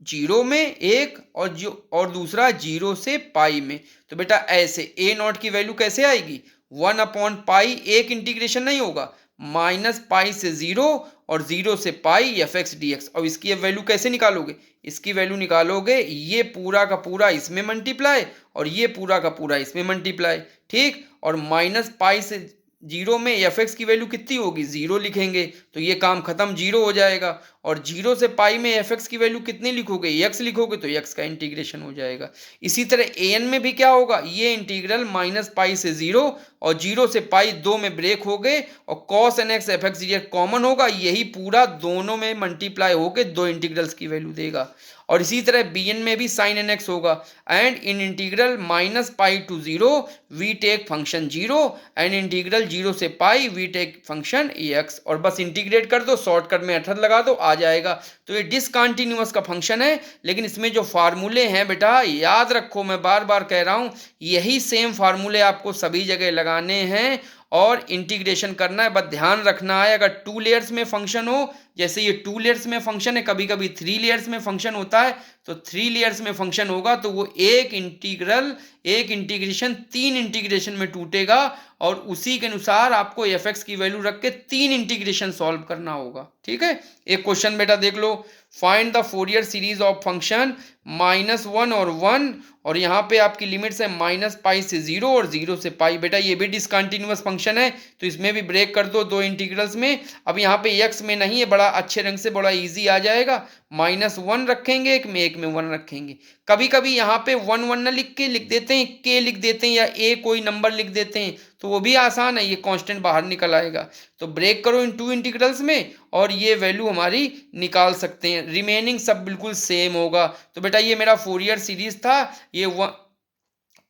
0 में एक, और दूसरा 0 से पाई में। तो बेटा ऐसे ए नॉट की वैल्यू कैसे आएगी, 1/पाई एक इंटीग्रेशन नहीं होगा, माइनस पाई से 0 और 0 से पाई f(x)dx। अब इसकी अब वैल्यू कैसे निकालोगे? इसकी वैल्यू निकालोगे ये पूरा का पूरा इसमें मल्टीप्लाई और ये पूरा का पूरा इसमें मल्टीप्लाई, ठीक। और माइनस पाई से 0 में f(x) की वैल्यू कितनी होगी? 0 लिखेंगे तो ये काम खत्म, 0 हो जाएगा। और 0 से पाई में f(x) की वैल्यू कितनी लिखोगे? x लिखोगे तो x का इंटीग्रेशन हो जाएगा। इसी तरह an में भी क्या होगा? ये इंटीग्रल माइनस पाई से 0 और 0 से पाई दो में ब्रेक हो गए और cos nx f(x)dx कॉमन होगा, यही पूरा दोनों में मल्टीप्लाई होके दो इंटीग्रल्स की वैल्यू देगा। और इसी तरह bn में भी sin nx होगा। And in integral minus pi to 0 we take function 0 and integral 0 से pi we take function x। और बस इंटीग्रेट कर दो, शॉर्टकट में अठर लगा दो, आ जाएगा। तो ये डिसकंटिन्यूअस का फंक्शन है, लेकिन इसमें जो फार्मूले हैं बेटा याद रखो, मैं बार बार कह रहा हूं, यही सेम फार्मूले आपको सभी जगह लगाने हैं और इंटीग्रेशन करना है। बस ध्यान रखना है, अगर 2 लेयर्स में फंक्शन हो, जैसे ये 2 लेयर्स में फंक्शन है, कभी कभी 3 लेयर्स में फंक्शन होता है, तो 3 लेयर्स में फंक्शन होगा तो वो एक इंटीग्रेशन 3 इंटीग्रेशन में टूटेगा और उसी के अनुसार आपको f(x) की वैल्यू रख के 3 इंटीग्रेशन सॉल्व करना होगा, ठीक है। एक क्वेश्चन बेटा देख लो, find the Fourier series of function -1 और 1, और यहाँ पे आपकी लिमिट्स है माइनस पाई से 0 और 0 से पाई। बेटा ये भी डिसकंटिन्यूअस फंक्शन है तो इसमें भी ब्रेक कर दो दो इंटीग्रल्स में। अब यहाँ पे x में नहीं है, बड़ा अच्छे रंग से बड़ा इजी आ जाएगा, -1 रखेंगे एक में 1 रखेंगे। कभी कभी यहाँ पे 1 1 ना लिख के लिख देते हैं, k लिख देते हैं या a कोई नंबर लिख देते हैं, तो वो भी आसान है, ये कांस्टेंट बाहर निकल आएगा। तो ब्रेक करो इन 2 इंटीग्रल्स में और ये वैल्यू हमारी निकाल सकते हैं, रिमेनिंग सब बिल्कुल सेम होगा। तो बेटा ये मेरा फोरियर सीरीज था, ये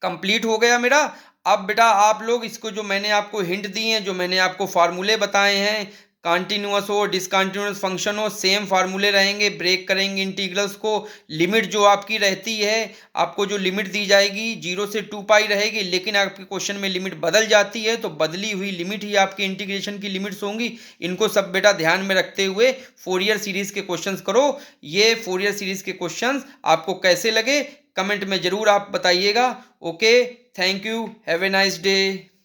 कंप्लीट हो गया मेरा। अब बेटा आप लोग इसको, जो मैंने आपको हिंट दी हैं, जो मैंने आपको फार्मूले बताए हैं, कंटिन्यूअस हो डिसकंटिन्यूअस फंक्शन हो, सेम फार्मूले रहेंगे, ब्रेक करेंगे इंटीग्रल्स को। लिमिट जो आपकी रहती है, आपको जो लिमिट दी जाएगी 0 से 2 पाई रहेगी, लेकिन आपके क्वेश्चन में लिमिट बदल जाती है तो बदली हुई लिमिट ही आपके इंटीग्रेशन की लिमिट्स होंगी। इनको सब बेटा ध्यान में रखते हुए फोरियर सीरीज के क्वेश्चंस करो। ये फोरियर सीरीज के क्वेश्चंस आपको कैसे लगे कमेंट में जरूर आप बताइएगा। Okay, thank you, have a nice day.